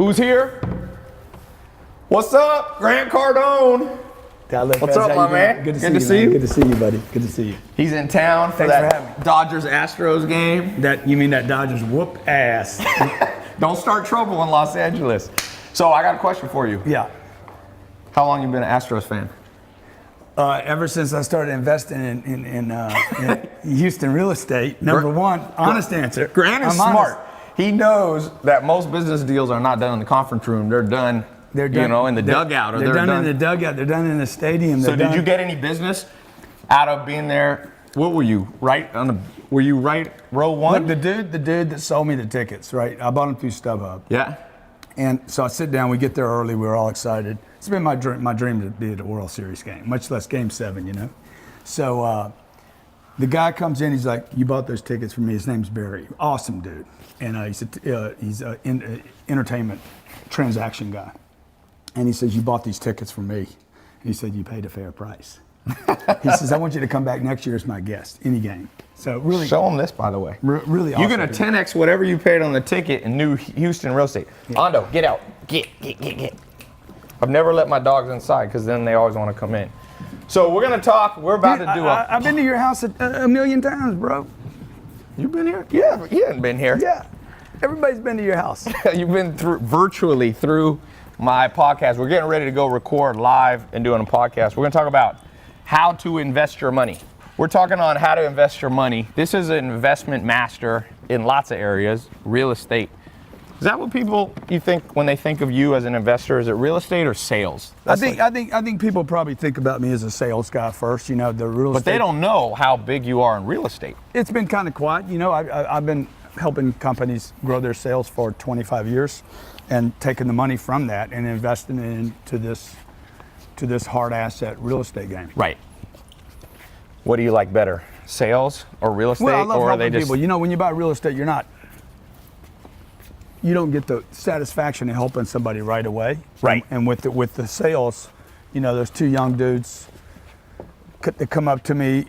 Who's here? What's up, Grant Cardone? What's up, my man? Good to see you. Good to see you, buddy. Good to see you. He's in town for Thanks for that having me. Dodgers-Astros game. You mean that Dodgers whoop ass? Don't start trouble in Los Angeles. So I got a question for you. Yeah. How long you been an Astros fan? Ever since I started investing in Houston real estate. Number one, honest answer. Grant is I'm smart. honest. He knows that most business deals are not done in the conference room. They're done, in the dugout. Or they're done in the dugout. They're done in the stadium. So did you get any business out of being there? What were you, were you right row one? Look, the dude that sold me the tickets, right? I bought them through StubHub. Yeah. And so I sit down, we get there early, we were all excited. It's been my dream to be at a World Series game, much less Game 7, So the guy comes in, he's like, you bought those tickets for me. His name's Barry, awesome dude. And he's an entertainment transaction guy. And he says, you bought these tickets for me. And he said, you paid a fair price. He says, I want you to come back next year as my guest, any game. So really, show him this, by the way. Really awesome. You're gonna 10x whatever you paid on the ticket in new Houston real estate. Yeah. Ando, get out. Get. I've never let my dogs inside because then they always want to come in. So we're gonna talk. We're about to do I've been to your house a million times, bro. You've been here? Yeah, you haven't been here. Yeah, everybody's been to your house. You've been virtually through my podcast. We're getting ready to go record live and doing a podcast. We're gonna talk about how to invest your money. We're talking on how to invest your money. This is an investment master in lots of areas, real estate. Is that what you think when they think of you as an investor? Is it real estate or sales? I think people probably think about me as a sales guy first. The real estate. But they don't know how big you are in real estate. It's been kind of quiet. I've been helping companies grow their sales for 25 years, and taking the money from that and investing it into this hard asset real estate game. Right. What do you like better, sales or real estate? Well, I love or helping people. When you buy real estate, you don't get the satisfaction of helping somebody right away. Right. And with the sales, there's two young dudes that come up to me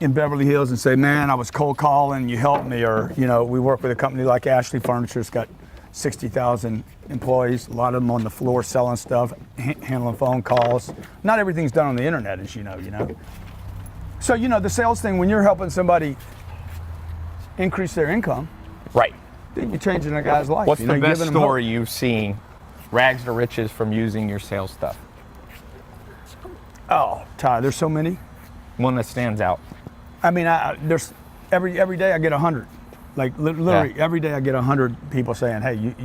in Beverly Hills and say, man, I was cold calling, you helped me. Or, we work with a company like Ashley Furniture. It's got 60,000 employees, a lot of them on the floor selling stuff, handling phone calls. Not everything's done on the internet, as you know. So, the sales thing, when you're helping somebody increase their income, right, then you're changing a guy's life. What's the best story you've seen, rags to riches, from using your sales stuff? Oh, Ty, there's so many. One that stands out. I mean, there's every day I get 100. Like literally every day I get 100 people saying, hey,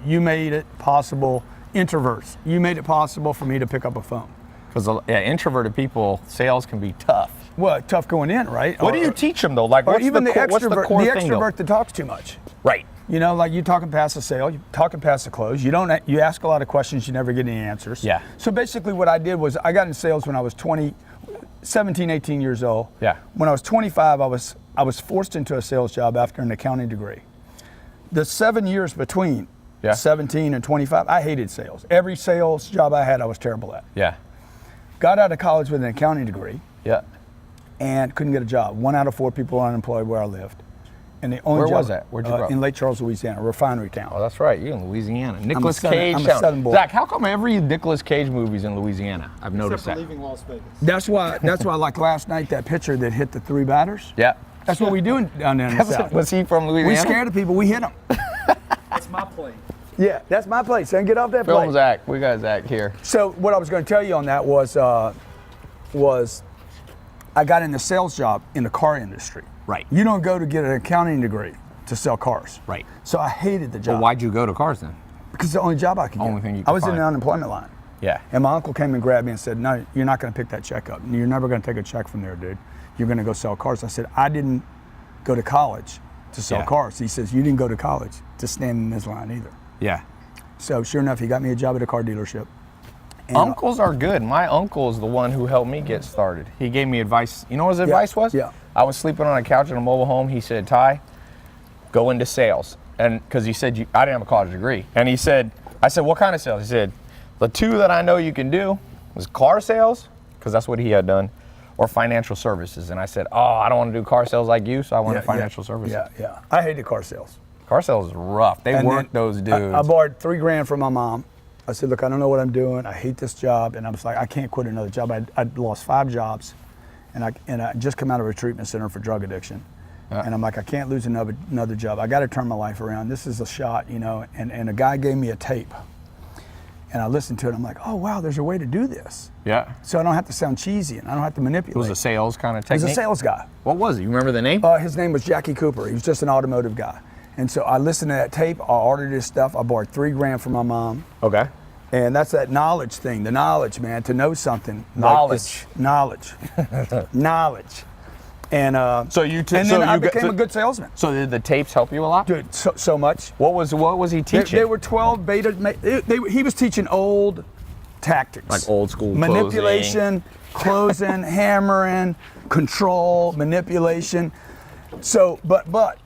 you made it possible, introverts, you made it possible for me to pick up a phone. Because introverted people, sales can be tough. Well, tough going in, right? What do you teach them though? Like, what's even the extrovert that talks too much. Right. Like you talking past the sale, you talking past the close. You ask a lot of questions, you never get any answers. Yeah. So basically what I did was I got in sales when I was 17, 18 years old. Yeah. When I was 25, I was forced into a sales job after an accounting degree. The 7 years between 17 and 25, I hated sales. Every sales job I had, I was terrible at. Yeah. Got out of college with an accounting degree. Yeah. And couldn't get a job. 1 out of 4 people were unemployed where I lived. And the only Where job, was that? Where'd you grow up? In Lake Charles, Louisiana, a refinery town. Oh, that's right. You're in Louisiana. Nicolas Cage. I'm a Southern boy. Zach, how come every Nicolas Cage movie's in Louisiana? I've noticed that. Leaving Las Vegas. That's why, like last night, that pitcher that hit the 3 batters. Yeah. That's what we do down there in the South. Was he from Louisiana? We scared of people, we hit them. That's my plane. Yeah, that's my place. Son, get off that plane. Film Zach. We got Zach here. So what I was going to tell you on that was I got in the sales job in the car industry. Right. You don't go to get an accounting degree to sell cars. Right. So I hated the job. Well, why'd you go to cars then? Because it's the only job I could get. Only thing you could I was find. in the unemployment line. Yeah. And my uncle came and grabbed me and said, no, you're not going to pick that check up. You're never going to take a check from there, dude. You're going to go sell cars. I said, I didn't go to college to sell cars. He says, you didn't go to college to stand in this line either. Yeah. So sure enough, he got me a job at a car dealership. And Uncles are good. My uncle is the one who helped me get started. He gave me advice. You know what his advice was? Yeah. I was sleeping on a couch in a mobile home. He said, Ty, go into sales. And because he said, I didn't have a college degree. And I said, what kind of sales? He said, the 2 that I know you can do was car sales, because that's what he had done, or financial services. And I said, I don't want to do car sales like you, so I want to financial services. Yeah. I hated car sales. Car sales is rough. They And work then those dudes. I borrowed $3,000 from my mom. I said, look, I don't know what I'm doing. I hate this job. And I was like, I can't quit another job. I'd lost 5 jobs, and I just come out of a treatment center for drug addiction. And I'm like, I can't lose another job. I got to turn my life around. This is a shot, you know. And a guy gave me a tape. And I listened to it. I'm like, oh, wow, there's a way to do this. Yeah. So I don't have to sound cheesy, and I don't have to manipulate. It was a sales kind of He technique. was a sales guy. What was it? You remember the name? His name was Jackie Cooper. He was just an automotive guy. And so I listened to that tape. I ordered his stuff. I borrowed $3,000 from my mom. Okay. And that's that knowledge thing. The knowledge, man, to know something. Knowledge. Knowledge. Knowledge. And So you and then I became a good salesman. So did the tapes help you a lot? Dude, so much. What was he teaching? They were 12 beta. He was teaching old tactics. Like old school manipulation, closing, hammering, control, manipulation. So, but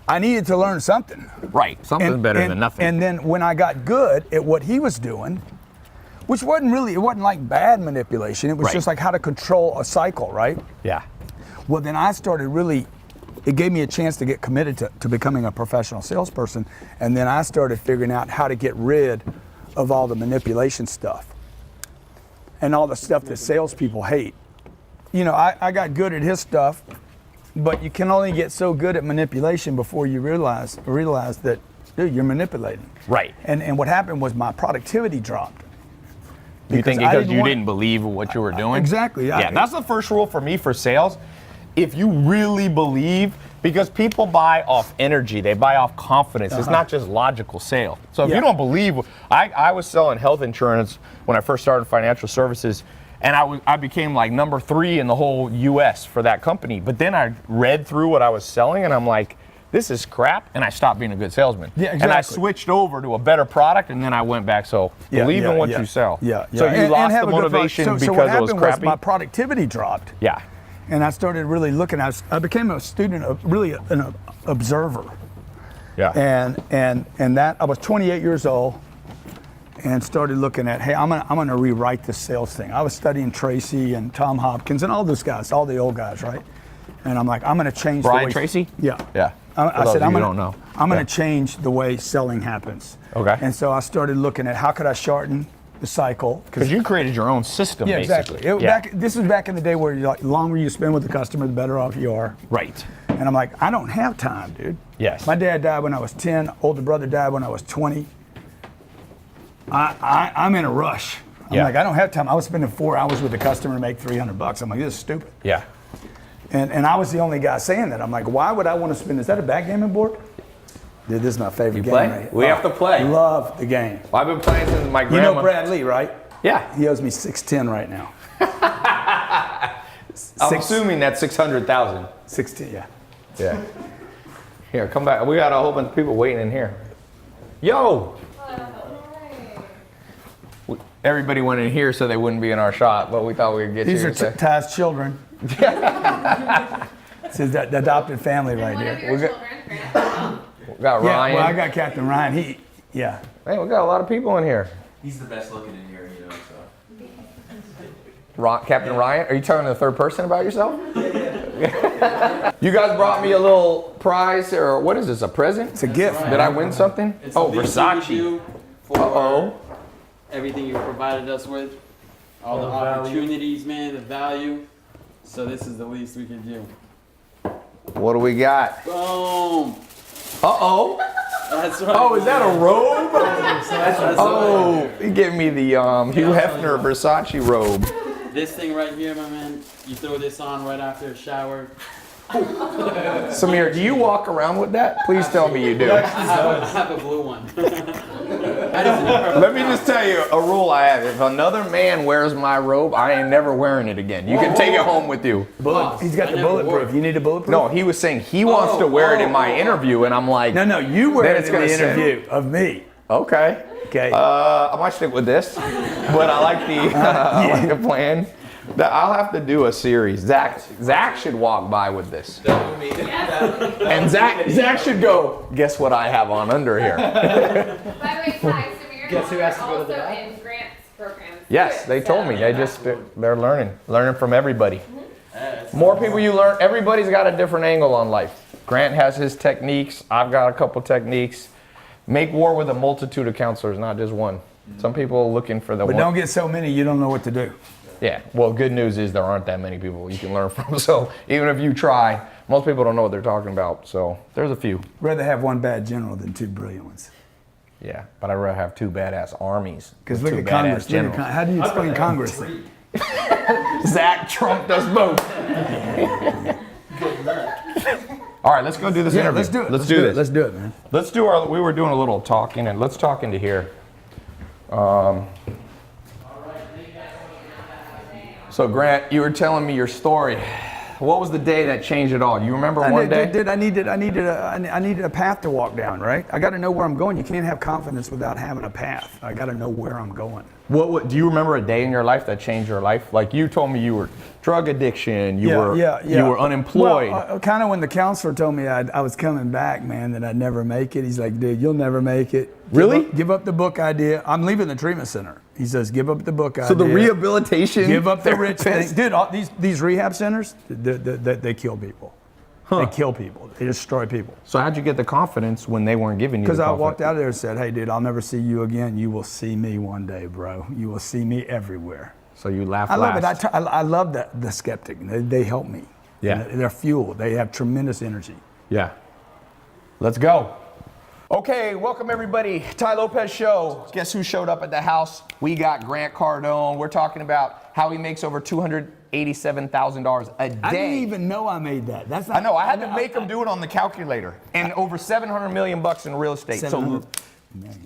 I needed to learn something. Right. Something's better than nothing. And then when I got good at what he was doing, which wasn't like bad manipulation. It was just like how to control a cycle, right? Yeah. Well, then I started really, it gave me a chance to get committed to becoming a professional salesperson. And then I started figuring out how to get rid of all the manipulation stuff and all the stuff that salespeople hate. You know, I got good at his stuff, but you can only get so good at manipulation before you realize that, dude, you're manipulating. Right. And what happened was my productivity dropped. You think I because you want- didn't believe what you were doing? Exactly. Yeah, that's the first rule for me for sales. If you really believe, because people buy off energy, they buy off confidence. It's not just logical sale. So if you don't believe, I was selling health insurance when I first started financial services, and I became like number 3 in the whole U.S. for that company. But then I read through what I was selling, and I'm like, this is crap, and I stopped being a good salesman. Yeah, exactly. And I switched over to a better product, and then I went back. So believe in what you sell. Yeah. So you lost have the a good motivation product. So because what it was happened crappy? my productivity dropped. Yeah. And I started really looking. I became a student, really an observer. Yeah. And that I was 28 years old, and started looking at, hey, I'm gonna rewrite this sales thing. I was studying Tracy and Tom Hopkins and all those guys, all the old guys, right? And I'm like, I'm gonna change Brian the way. Tracy? Yeah. Yeah. I said, I'm gonna I'm gonna change the way selling happens. Okay. And so I started looking at how could I shorten the cycle. Because you created your own system, Yeah, basically. exactly. This was back in the day where the longer you spend with the customer, the better off you are. Right. And I'm like, I don't have time, dude. Yes. My dad died when I was 10. Older brother died when I was 20. I'm in a rush. I'm like, I don't have time. I was spending 4 hours with the customer to make $300. I'm like, this is stupid. Yeah. And I was the only guy saying that. I'm like, why would I want to spend? Is that a backgammon board? Dude, this is my favorite game. play? Right here. We have to play. Love the game. Well, I've been playing since my You grandma. know Brad Lee, right? Yeah. He owes me $610 right now. I'm assuming that's 600,000. 16, yeah. Yeah. Here, come back. We got a whole bunch of people waiting in here. Yo! Everybody went in here so they wouldn't be in our shot, but we thought we'd get These you. are Ty's children. It's his adopted family right One of here. your children, Grant Cardone. We got Yeah, Ryan. well, I got Captain Ryan. Hey, we got a lot of people in here. He's the best looking in here, you know, so. Captain Ryan? Are you talking to the third person about yourself? You guys brought me a little prize, or what is this, a present? It's a gift. Did I win something? It's Oh, the least we could Versace. do for Uh-oh. everything you provided us with. All the opportunities, man, the value. So this is the least we can do. What do we got? Boom! Uh-oh. That's right. Oh, is that a robe? That's Oh, you gave me the Hugh Hefner Versace robe. This thing right here, my man, you throw this on right after a shower. Samir, do you walk around with that? Please tell me you do. I have a blue one. Let me just tell you a rule I have. If another man wears my robe, I ain't never wearing it again. You can take it home with you. He's got I the never bulletproof. wore it. You need a bulletproof? No, he was saying he wants to wear it in my interview, and I'm like, No, you wear Then it it's in the gonna say- interview of me. okay. Okay. I might stick with this, but I like the plan. I'll have to do a series. Zach should walk by with this, and Zach should go. Guess what I have on under here? By the way, Ty, Samir, Guess who has to go to the also bathroom? in Grant's programs. Yes, too, they told so- me. They're learning from everybody. More people you learn. Everybody's got a different angle on life. Grant has his techniques. I've got a couple techniques. Make war with a multitude of counselors, not just one. Some people are looking for the But one. don't get so many you don't know what to do. Yeah, well, good news is there aren't that many people you can learn from. So even if you try, most people don't know what they're talking about. So there's a few. Rather have one bad general than two brilliant ones. Yeah, but I'd rather have two badass armies. Because with look two at Congress. badass generals. How do you explain Congress? Zach trumped us both. All right, let's go do this interview. Let's do it. Let's do this. Let's do it, man. Let's do we were doing a little talking, and let's talk into here. So Grant, you were telling me your story. What was the day that changed it all? You remember one day? I needed a path to walk down, right? I got to know where I'm going. You can't have confidence without having a path. I got to know where I'm going. What do you remember a day in your life that changed your life? Like you told me you were drug addiction, you were unemployed. Well, kind of when the counselor told me I was coming back, man, that I'd never make it. He's like, dude, you'll never make it. Really? Give up the book idea. I'm leaving the treatment center. He says, give up the book idea. So the rehabilitation. Give up the rich therapist. thing. Dude, all these rehab centers, they kill people. They kill people. They destroy people. So how'd you get the confidence when they weren't giving you the Because I confidence? walked out of there and said, hey, dude, I'll never see you again. You will see me one day, bro. You will see me everywhere. So you laughed I love last. it. I love the skeptic. They help me. Yeah. They're fuel. They have tremendous energy. Yeah. Let's go. Okay, welcome everybody. Tai Lopez Show. Guess who showed up at the house? We got Grant Cardone. We're talking about how he makes over $287,000 a day. I didn't even know I made that. That's not, I know. I had to make him do it on the calculator. And over $700 million in real estate. So 700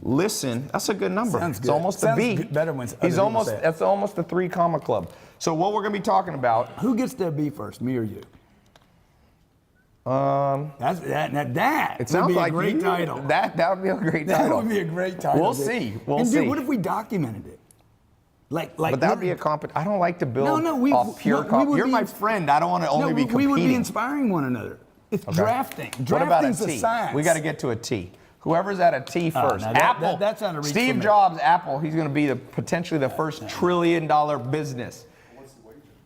listen, that's a good number. Sounds It's good. almost Sounds a B. good- better when other He's people almost. say it. That's almost a 3 comma club. So what we're gonna be talking about? Who gets to be first, me or you? That It sounds would be like a great you- title. That would be a great That title. would be a great title. We'll dude. see. We'll and see. Dude, what if we documented it? Like But that would be a I don't like to build we off pure would You're be my friend. I don't want to only no, be competing. we would be inspiring one another. It's drafting. What about a Drafting's T? science. We got to get to a T. Whoever's at a T first. now that- Apple. that's on a reach for Steve me. Jobs, Apple. He's going to be potentially the first $1 trillion business.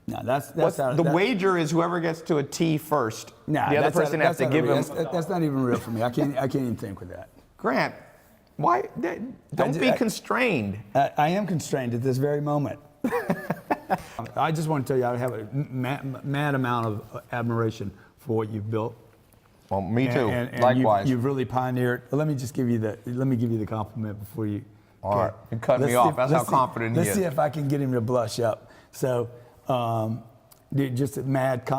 No, that's The wager is whoever gets to a T first. Nah, the other that's person not- has to that's give not him. real. That's not even real for me. I can't even think with that. Grant, why? Don't be constrained. I am constrained at this very moment. I just want to tell you, I have a mad amount of admiration for what you've built. Well, me too. And Likewise. you've really pioneered. Well, let me give you the compliment before you. All right. You're cutting me off. That's how confident he Let's is. see if I can get him to blush up. So, dude, just a mad,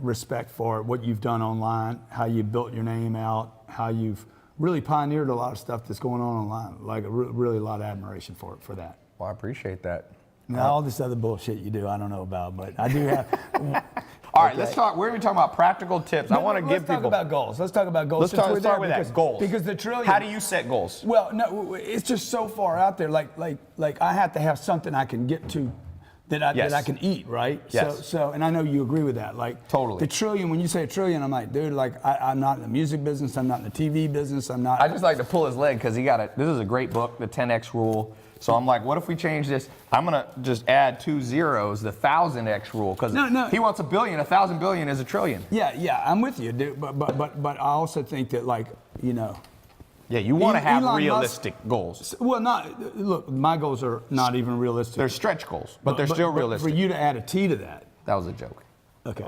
respect for what you've done online, how you built your name out, how you've really pioneered a lot of stuff that's going on online. Like really a lot of admiration for that. Well, I appreciate that. Now, all this other bullshit you do, I don't know about, but I do have. All right, let's talk. We're going to be talking about practical tips. I want to give people. Let's talk about goals. Let's talk about goals. Let's start with that. Goals. Because the trillion. How do you set goals? Well, no, it's just so far out there. Like I have to have something I can get to, that I can eat, right? Yes. So, and I know you agree with that. Like Totally. The trillion. When you say a trillion, I'm like, dude, like I'm not in the music business. I'm not in the TV business. I'm not. I just like to pull his leg because he got it. This is a great book, the 10X Rule. So I'm like, what if we change this? I'm gonna just add 2 zeros, the 1000X rule, because he wants $1 billion. 1,000 billion is $1 trillion. Yeah, I'm with you, dude. But I also think that, like, Yeah, you want to have Elon realistic goals. Well, look, my goals are not even realistic. They're stretch goals, but they're still realistic. For you to add a T to that. That was a joke. Okay.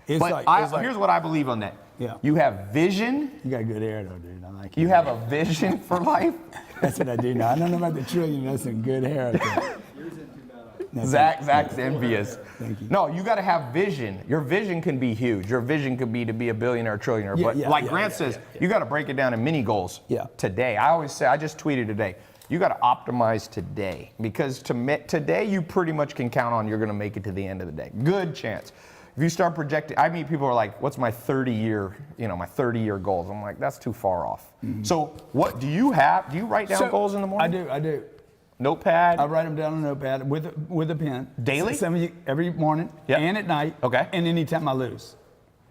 Here's what I believe on that. Yeah. You have vision. You got good hair, though, dude. I like You have a vision for life. That's what I do now. I don't know about the trillion. That's some good hair. Zach's envious. Thank you. No, you got to have vision. Your vision can be huge. Your vision could be to be a billionaire, trillionaire. But like Grant says, you got to break it down in mini goals. Yeah. Today, I always say, I just tweeted today, you got to optimize today, because today you pretty much can count on you're going to make it to the end of the day. Good chance. If you start projecting, I meet people who are like, what's my 30-year goals? I'm like, that's too far off. Mm-hmm. So what do you have? Do you write down goals in the morning? I do. Notepad? I write them down on a notepad with a pen. Daily? Every morning and at night. Okay. And anytime I lose.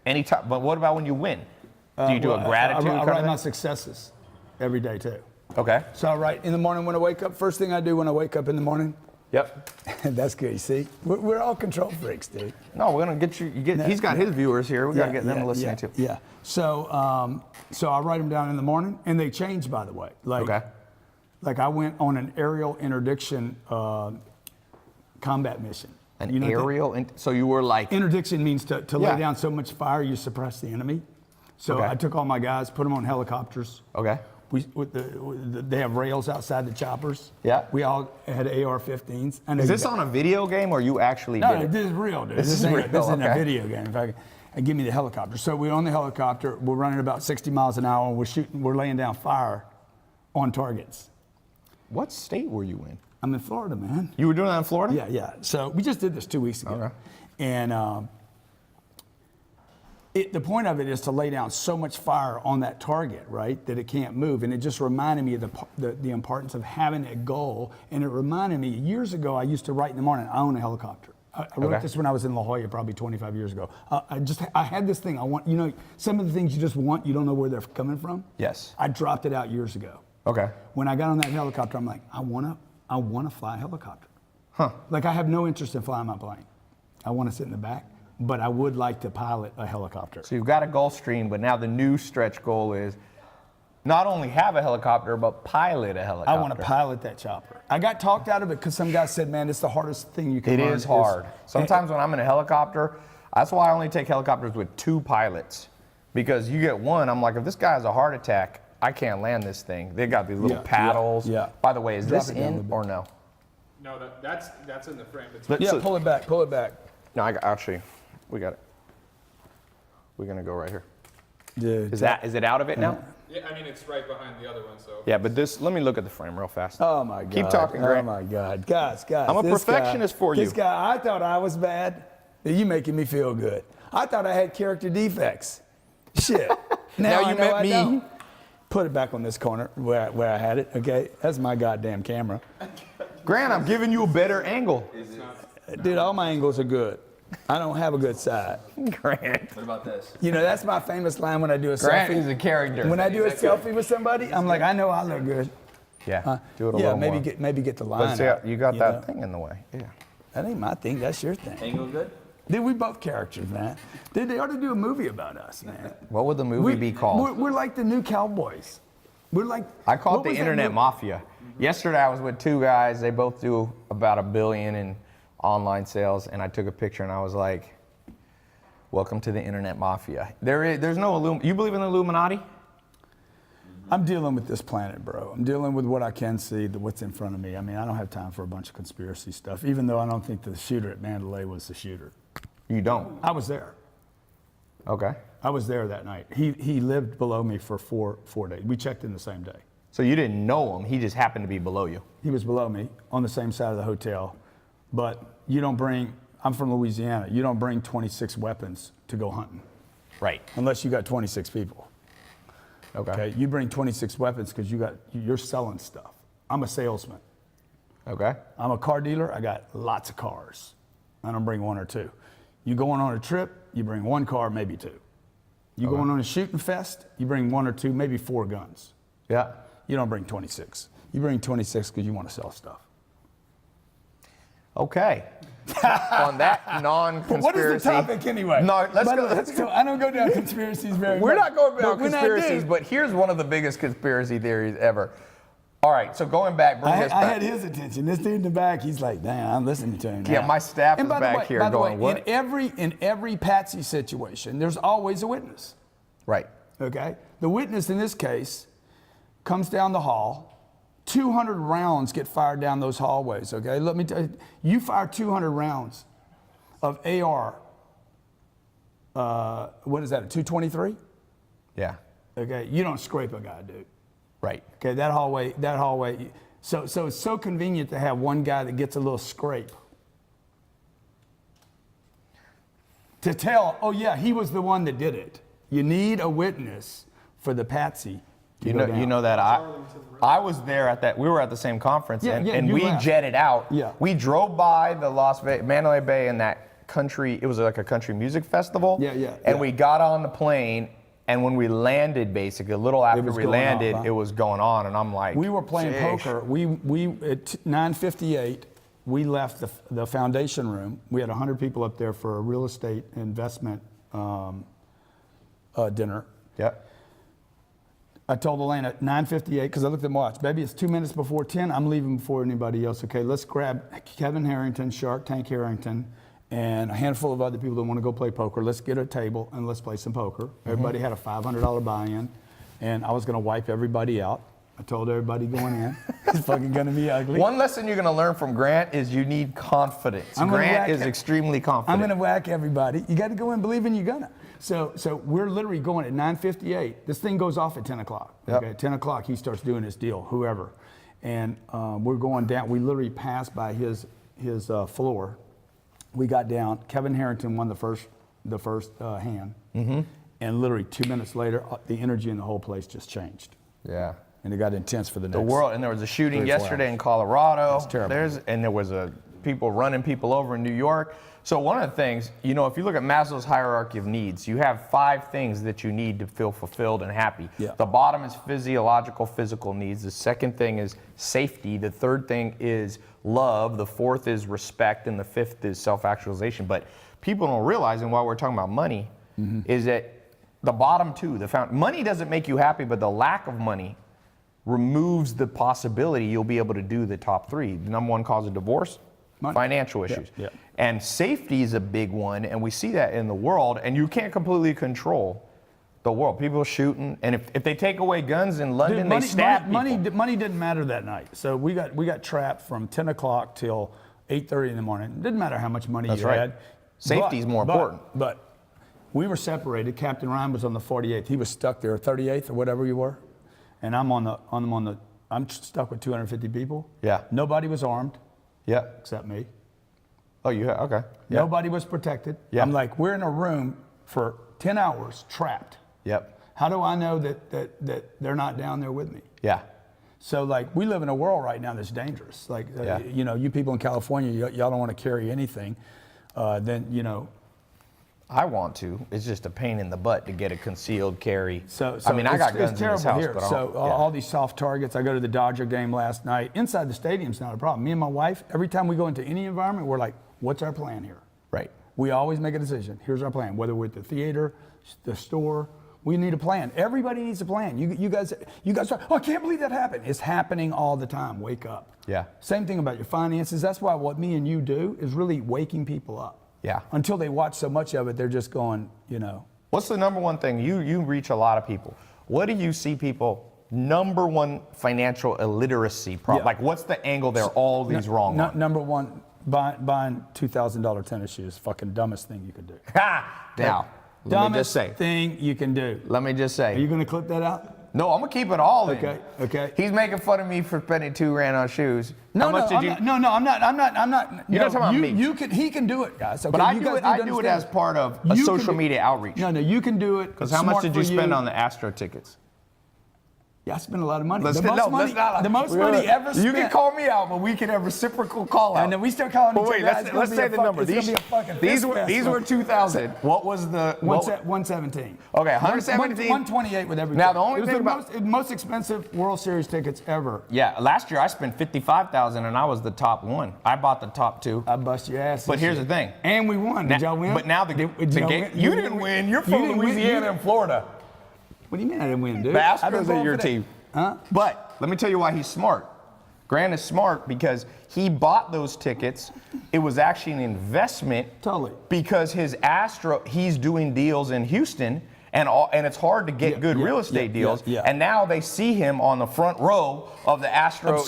Anytime. But what about when you win? Do you do a gratitude? I write my successes every day too. Okay. So I write in the morning when I wake up. First thing I do when I wake up in the morning, Yep. That's good. You see, we're all control freaks, dude. No, we're gonna get you. He's got his viewers here. We gotta get them listening too. Yeah. So, so I write them down in the morning, and they change, by the way. Like, Okay. Like I went on an aerial interdiction combat mission. An You know what that- aerial. So you were like. Interdiction means to Yeah. lay down so much fire you suppress the enemy. So Okay. I took all my guys, put them on helicopters. Okay. They have rails outside the choppers. Yeah. We all had AR-15s. Is this on a video game or you actually No, did it? this is real, dude. This is ain't- real, This isn't a okay. video game. In fact, give me the helicopter. So we're on the helicopter. We're running about 60 miles an hour. And we're shooting. We're laying down fire on targets. What state were you in? I'm in Florida, man. You were doing that in Florida? Yeah, yeah. So we just did this 2 weeks ago. Okay. And the point of it is to lay down so much fire on that target, right, that it can't move. And it just reminded me of the importance of having a goal. And it reminded me, years ago, I used to write in the morning, I own a helicopter. I wrote this when I was in La Jolla, probably 25 years ago. I had this thing. I want, you know, some of the things you just want, you don't know where they're coming from. Yes. I dropped it out years ago. Okay. When I got on that helicopter, I'm like, I wanna fly a helicopter. Huh. Like I have no interest in flying my plane. I want to sit in the back, but I would like to pilot a helicopter. So you've got a Gulfstream, but now the new stretch goal is not only have a helicopter, but pilot a helicopter. I want to pilot that chopper. I got talked out of it because some guy said, man, it's the hardest thing you can It learn. is hard. Sometimes when I'm in a helicopter, that's why I only take helicopters with 2 pilots. Because you get one, I'm like, if this guy has a heart attack, I can't land this thing. They got these little paddles. yeah. By the way, is Drop this it down a in little bit. or no? No, that's in the frame. It's Let's- Yeah, so- pull it back, pull it back. No, actually, we got it. We're gonna go right here. Dude. Is it out of it now? yeah, I mean it's right behind the other one, so Yeah, but let me look at the frame real fast. Oh my God. Keep talking, Grant. Oh my God. Guys. I'm a this perfectionist guy, for you. This guy, I thought I was bad. You making me feel good. I thought I had character defects. Shit. Now I you know met I me. don't. Put it back on this corner where I had it, okay? That's my goddamn camera. Grant, I'm giving you a better angle. Dude, all my angles are good. I don't have a good side. Grant. What about this? You know, that's my famous line when I do a Grant selfie. is a character. When I do a selfie with somebody, I'm like, I know I look good. Yeah, do it a Yeah, little maybe more. get the line. But see, out, you got that know? thing in the way. Yeah. That ain't my thing. That's your thing. Angle good? Dude, we both characters, man. Dude, they ought to do a movie about us, man. What would the movie be called? We're like the new cowboys. We're like. I call it what the was that Internet movie? Mafia. Yesterday I was with 2 guys. They both do about $1 billion in online sales, and I took a picture and I was like, "Welcome to the Internet Mafia." There's no You believe in the Illuminati? I'm dealing with this planet, bro. I'm dealing with what I can see, what's in front of me. I mean, I don't have time for a bunch of conspiracy stuff, even though I don't think the shooter at Mandalay was the shooter. You don't. I was there. Okay. I was there that night. He lived below me for four days. We checked in the same day. So you didn't know him. He just happened to be below you. He was below me on the same side of the hotel. But you don't bring, I'm from Louisiana, you don't bring 26 weapons to go hunting Right. unless you got 26 people. Okay, you bring 26 weapons because you're selling stuff. I'm a salesman. Okay. I'm a car dealer. I got lots of cars. I don't bring 1 or 2. You going on a trip, you bring 1 car, maybe 2. You going on a shooting fest, you bring 1 or 2, maybe 4 guns. Yeah. You don't bring 26. You bring 26 because you want to sell stuff. Okay. On that non-conspiracy. What is the topic anyway? No, let's By the go. way, Let's go. So I don't go down conspiracies very much. We're not going but about when I conspiracies, do, but here's one of the biggest conspiracy theories ever. All right, so going back, bring this I back. had his attention. This dude in the back, he's like, damn, I'm listening to him now. Yeah, my staff And is by the back way- here by the going, way, what? In every Patsy situation, there's always a witness. Right. Okay? The witness in this case comes down the hall. 200 rounds get fired down those hallways, okay? Let me tell you, you fire 200 rounds of AR, what is that, a 223? Yeah. Okay, you don't scrape a guy, dude. Right. Okay, that hallway, so it's so convenient to have one guy that gets a little scrape. To tell, oh yeah, he was the one that did it. You need a witness for the patsy. You know that I was there at that. We were at the same conference, Yeah, and, yeah, and you we left. jetted out. Yeah. We drove by the Mandalay Bay and that country. It was like a country music festival. Yeah, yeah, And yeah. we got on the plane, and when we landed, basically a little after was we going on, landed, huh? it was going on, and I'm like, We were playing "Sheesh." poker. We at 9:58, we left the foundation room. We had 100 people up there for a real estate investment dinner. Yeah. I told Elaine at 9:58, because I looked at the watch, baby, it's 2 minutes before 10. I'm leaving before anybody else. Okay, let's grab Kevin Harrington, Shark Tank Harrington, and a handful of other people that want to go play poker. Let's get a table and let's play some poker. Everybody had a $500 buy-in, and I was going to wipe everybody out. I told everybody going in, it's fucking going to be ugly. One lesson you're going to learn from Grant is you need confidence. I'm gonna Grant whack is it. extremely I'm confident. going to whack everybody. You got to go in believing you're going to. So we're literally going at 9:58. This thing goes off at 10 o'clock. Yep. Okay, at 10 o'clock he starts doing his deal, whoever. And we're going down. We literally passed by his floor. We got down. Kevin Harrington won the first hand. Mm-hmm. And literally 2 minutes later, the energy in the whole place just changed. Yeah. And it got intense for the next. The world, and there was a shooting 3 or 4 yesterday hours. in Colorado. It's terrible. And there was people running people over in New York. So one of the things, you know, if you look at Maslow's hierarchy of needs, you have 5 things that you need to feel fulfilled and happy. Yeah. The bottom is physiological, physical needs. The second thing is safety. The third thing is love. The fourth is respect. And the fifth is self-actualization. But people don't realize, and while we're talking about money, is that the bottom 2, money doesn't make you happy, but the lack of money removes the possibility you'll be able to do the top 3. The number 1 cause of divorce, Money. financial issues. Yeah. And safety is a big one, and we see that in the world, and you can't completely control the world. People shooting, and if they take away guns in London, Dude, they stab people. money didn't matter that night. So we got trapped from 10 o'clock till 8:30 in the morning. It didn't matter how much money That's you right. had. Safety is more important. But we were separated. Captain Ryan was on the 48th. He was stuck there, 38th or whatever you were. And I'm stuck with 250 people. Yeah. Nobody was armed Yeah. except me. Oh, okay. Yeah. Nobody was protected. Yeah. I'm like, we're in a room for 10 hours trapped. Yep. How do I know that they're not down there with me? Yeah. So like we live in a world right now that's dangerous. Like, Yeah. you know, you people in California, y'all don't want to carry anything. Then, you know. I want to. It's just a pain in the butt to get a concealed carry. So I mean, I got it's guns in terrible this house, here. but I So don't, all these soft targets. I go to the Dodger game last night. Inside the stadium's not a problem. Me and my wife, every time we go into any environment, we're like, what's our plan here? Right. We always make a decision. Here's our plan. Whether we're at the theater, the store, we need a plan. Everybody needs a plan. You guys are, oh, I can't believe that happened. It's happening all the time. Wake up. Yeah. Same thing about your finances. That's why what me and you do is really waking people up. Yeah. Until they watch so much of it, they're just going, you know. What's the number one thing? You reach a lot of people. What do you see people, number one financial illiteracy problem? Yeah. Like, what's the angle they're always wrong on? Number one, buying $2,000 tennis shoes, fucking dumbest thing you could do. Ha! Now, let me just Dumbest say. thing you can do. Let me just Are you say. going to clip that out? No, I'm gonna keep it all in. Okay. He's making fun of me for spending $2,000 on shoes. No, How much did you? I'm not. You're not talking about me. He can do it, guys. Okay, But I you do guys it. need I to do it understand. as part of a You can social do- media outreach. No, you can do it. Because how much did you spend on the Astro tickets? Yeah, I spent a lot of money. Let's the get- most no, money, let's not- the most we're money gonna- ever spent. You can call me out, but we can have reciprocal call out. And then we start calling But each wait, other. let's, It's gonna let's be say a the fuck- number. it's gonna be a fucking These fist were fest. 2,000. What was the? What, 117. Okay, 117. 128 with everything. Now, the only it was thing the about- most expensive World Series tickets ever. Yeah, last year I spent 55,000 and I was the top one. I bought the top 2. I bust your ass. But this here's year. the thing. And we won. Did y'all win? But now the y'all game. win? You didn't win. You're from didn't win. Louisiana and Florida. What do you mean I didn't win, dude? The I've been Astros are going your for that. team. Huh? But let me tell you why he's smart. Grant is smart because he bought those tickets. It was actually an investment. Totally. Because he's doing deals in Houston, and it's hard to get good real estate deals. Yeah. And now they see him on the front row of the Astro.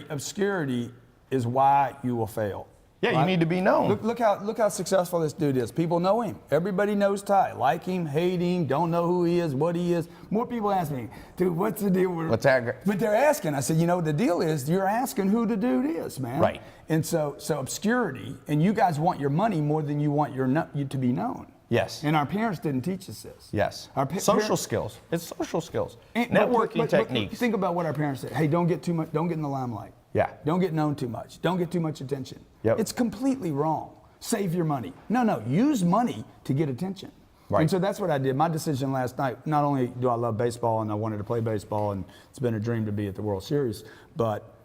Obscurity is why you will fail. Yeah, you need to be known. Look how successful this dude is. People know him. Everybody knows Ty. Like him, hate him, don't know who he is, what he is. More people ask me, dude, what's the deal with What's that? But they're asking. I said, you know, the deal is you're asking who the dude is, man. Right. And so obscurity, and you guys want your money more than you want you to be known. Yes. And our parents didn't teach us this. Yes. Social Social skills. It's social skills. And- Networking but techniques. think about what our parents said. Hey, don't get too much. Don't get in the limelight. Yeah. Don't get known too much. Don't get too much attention. Yep. It's completely wrong. Save your money. No. Use money to get attention. Right. And so that's what I did. My decision last night. Not only do I love baseball and I wanted to play baseball, and it's been a dream to be at the World Series, but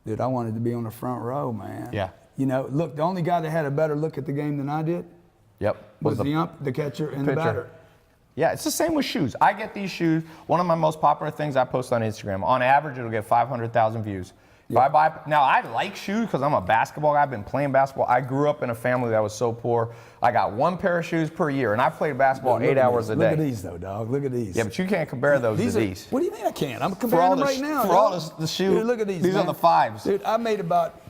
Dude, I wanted to be on the front row, man. Yeah. You know, look, the only guy that had a better look at the game than I did Yep. was the ump, the catcher, and the pitcher. batter. Yeah, it's the same with shoes. I get these shoes. One of my most popular things I post on Instagram. On average, it'll get 500,000 views. If I buy, now I like shoes because I'm a basketball guy. I've been playing basketball. I grew up in a family that was so poor. I got one pair of shoes per year, and I played basketball Dude, 8 hours a day. Look at these, though, dog. Look at these. Yeah, but you can't compare those to these. What do you mean I can't? I'm For comparing all them the right now. for all dog. the shoes. Dude, look at these. These man. are the fives. Dude, I made about,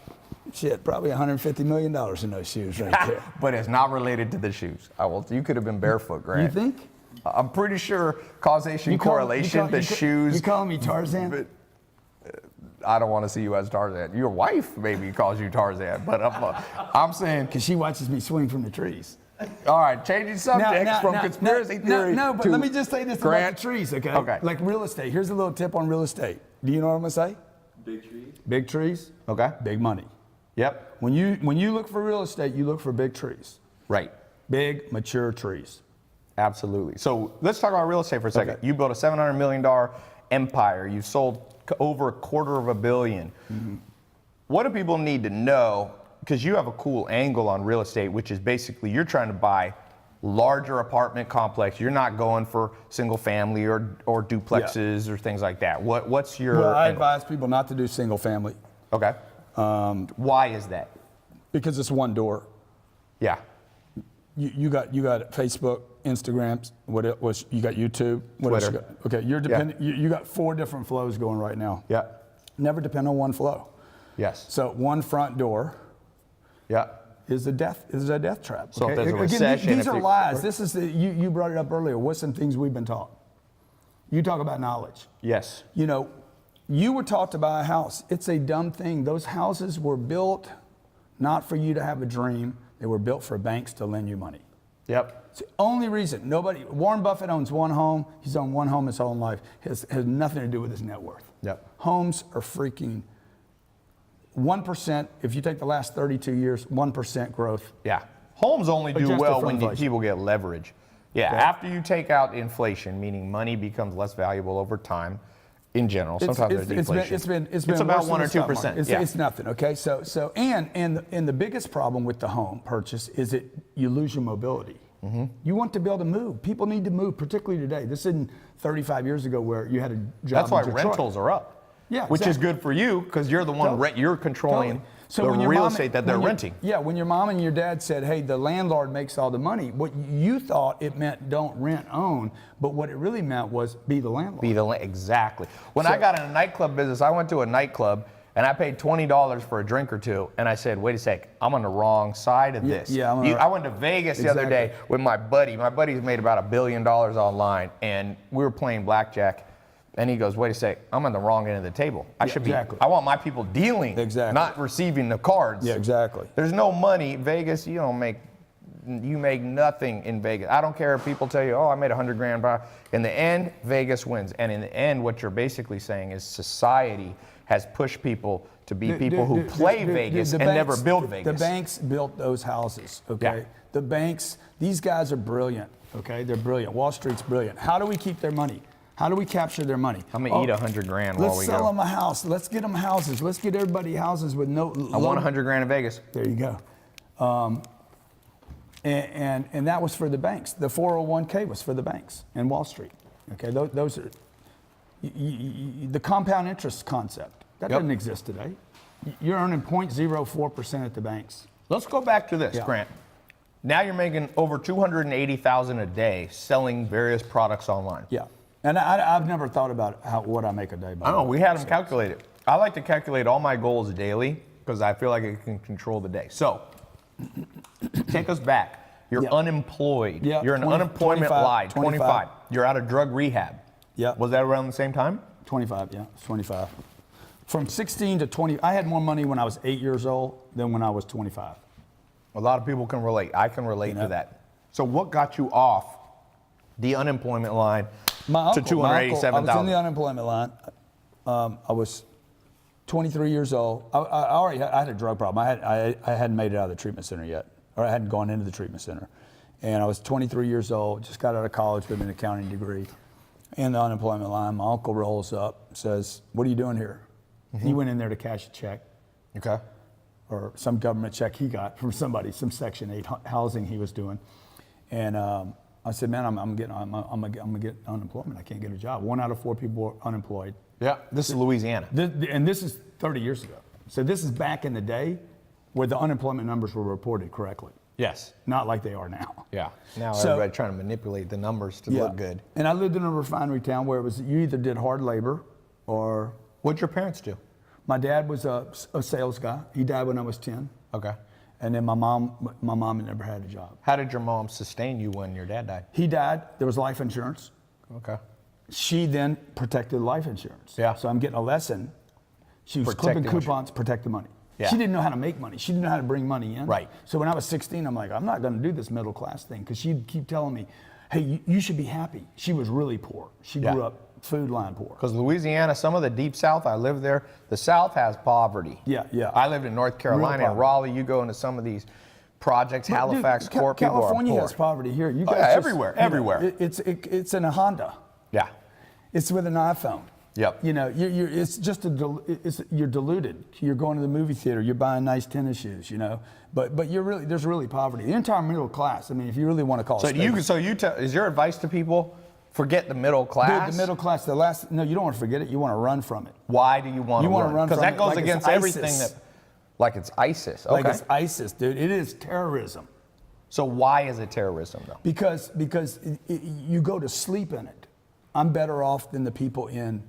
probably $150 million in those shoes right there. But it's not related to the shoes. You could have been barefoot, Grant. You think? I'm pretty sure causation, correlation, the shoes. You calling me Tarzan? But, I don't want to see you as Tarzan. Your wife maybe calls you Tarzan, but I'm saying. Because she watches me swing from the trees. All right, changing subjects from conspiracy theory. No, but to let me just say this Grant. about the trees, okay? Okay. Like real estate. Here's a little tip on real estate. Do you know what I'm gonna say? Big trees. Big trees, Okay. big money. Yep. When you look for real estate, you look for big trees. Right. Big, mature trees. Absolutely. So let's talk about real estate for a second. Okay. You built a $700 million empire. You sold over $250 million. Mm-hmm. What do people need to know? Because you have a cool angle on real estate, which is basically you're trying to buy larger apartment complex. You're not going for single family or duplexes or things like that. What's your Well, I angle? advise people not to do single family Okay. Why is that? because it's one door. Yeah. You got Facebook, Instagram, what it was, you got YouTube, what else you Twitter. got? Okay, you're dependent. You got 4 different flows going right now. Yeah. Never depend on one flow. Yes. So one front door Yeah. is a death trap. So if okay? there's a Again, recession, these if are you- lies. This is you brought it up earlier. What's some things we've been taught? You talk about knowledge. Yes. You know, you were taught to buy a house. It's a dumb thing. Those houses were built not for you to have a dream. They were built for banks to lend you money. Yep. It's the only reason. Warren Buffett owns one home. He's owned one home his whole life. Has nothing to do with his net worth. Yep. Homes are freaking 1%. If you take the last 32 years, 1% growth. Yeah. Homes only do Adjusted well for when inflation. people get leverage. Yeah, Yeah. after you take out inflation, meaning money becomes less valuable over time in general. Sometimes there's deflation. It's been about worse than 1 or the stock 2%. market. Yeah. It's nothing. Okay. So and the biggest problem with the home purchase is that you lose your mobility. Mm-hmm. You want to be able to move. People need to move, particularly today. This isn't 35 years ago where you had a job. That's why in Detroit. rentals are up. Yeah, Which is exactly. good for you because you're the one Totally. you're controlling Totally. the when your real mom- estate that they're when your- renting. Yeah, when your mom and your dad said, hey, the landlord makes all the money, what you thought it meant don't rent, own, but what it really meant was be the landlord. Exactly. When So- I got in a nightclub business, I went to a nightclub and I paid $20 for a drink or two, and I said, wait a sec, I'm on the wrong side of this. yeah, I went to Vegas the other day with my buddy. My buddy's made about $1 billion online, and we were playing blackjack. And he goes, wait a sec, I'm on the wrong end of the table. exactly. I want my people dealing, Exactly. not receiving the cards. Yeah, exactly. There's no money. Vegas, you make nothing in Vegas. I don't care if people tell you, oh, I made $100,000. In the end, Vegas wins. And in the end, what you're basically saying is society has pushed people to be people who play Vegas and never build Vegas. The banks built those houses, okay? Yeah. The banks, these guys are brilliant, okay? They're brilliant. Wall Street's brilliant. How do we keep their money? How do we capture their money? I'm gonna eat $100,000 while Let's we sell go. them a house. Let's get them houses. Let's get everybody houses with no. I want $100,000 in Vegas. There you go. And that was for the banks. The 401k was for the banks and Wall Street. Okay, those are the compound interest concept. That Yep. doesn't exist today. You're earning 0.04% at the banks. Let's go back to this, Yeah. Grant. Now you're making over $280,000 a day selling various products online. Yeah, and I've never thought about what I make a day. I know, we had them calculate it. I like to calculate all my goals daily because I feel like it can control the day. So, take us back. You're Yeah. unemployed. Yeah, You're in 20 unemployment 25, line, 25. You're out of drug rehab. Yeah. Was that around the same time? 25, yeah, it's 25. From 16 to 20, I had more money when I was 8 years old than when I was 25. A lot of people can relate. I can relate to that. So what got you off the unemployment line to I was in $287,000? the unemployment line. I was 23 years old. I had a drug problem. I hadn't made it out of the treatment center yet, or I hadn't gone into the treatment center. And I was 23 years old, just got out of college with an accounting degree. In the unemployment line, my uncle rolls up, says, "What are you doing here?" He went in there to cash a check, Okay. or some government check he got from somebody, some Section 8 housing he was doing. And I said, man, I'm gonna get unemployment. I can't get a job. 1 out of 4 people are unemployed. Yeah. This is Louisiana. And this is 30 years ago. So this is back in the day where the unemployment numbers were reported correctly. Yes. Not like they are now. Yeah. Now So- everybody trying to manipulate the numbers to look good. And I lived in a refinery town where it was you either did hard labor or What'd your parents do? my dad was a sales guy. He died when I was 10. Okay. And then my mom never had a job. How did your mom sustain you when your dad died? He died. There was life insurance. Okay. She then protected life insurance. Yeah. So I'm getting a lesson. She was Protecting clipping coupons, protect the money. Yeah. She didn't know how to make money. She didn't know how to bring money in. Right. So when I was 16, I'm like, I'm not going to do this middle class thing, because she'd keep telling me, hey, you should be happy. She was really poor. She grew up food line poor. Because Louisiana, some of the deep South, I lived there. The South has poverty. Yeah, yeah. I lived in North Carolina and poverty. Raleigh. You go into some of these projects, Halifax, Dude, Court, people are California poor. has poverty here. You Oh, guys yeah, just- everywhere, you know, everywhere. It's in a Honda. Yeah. It's with an iPhone. Yep. You know, it's just you're diluted. You're going to the movie theater. You're buying nice tennis shoes. You know, but there's really poverty. The entire middle class. I mean, if you really want to call it. Is your advice to people, forget the middle class? Dude, the middle class. No, you don't want to forget it. You want to run from it. Why do you want to You wanna run Because from that it goes like it's against everything ISIS. that, like it's ISIS. Okay. Like it's ISIS, dude. It is terrorism. So why is it terrorism though? Because you go to sleep in it. I'm better off than the people in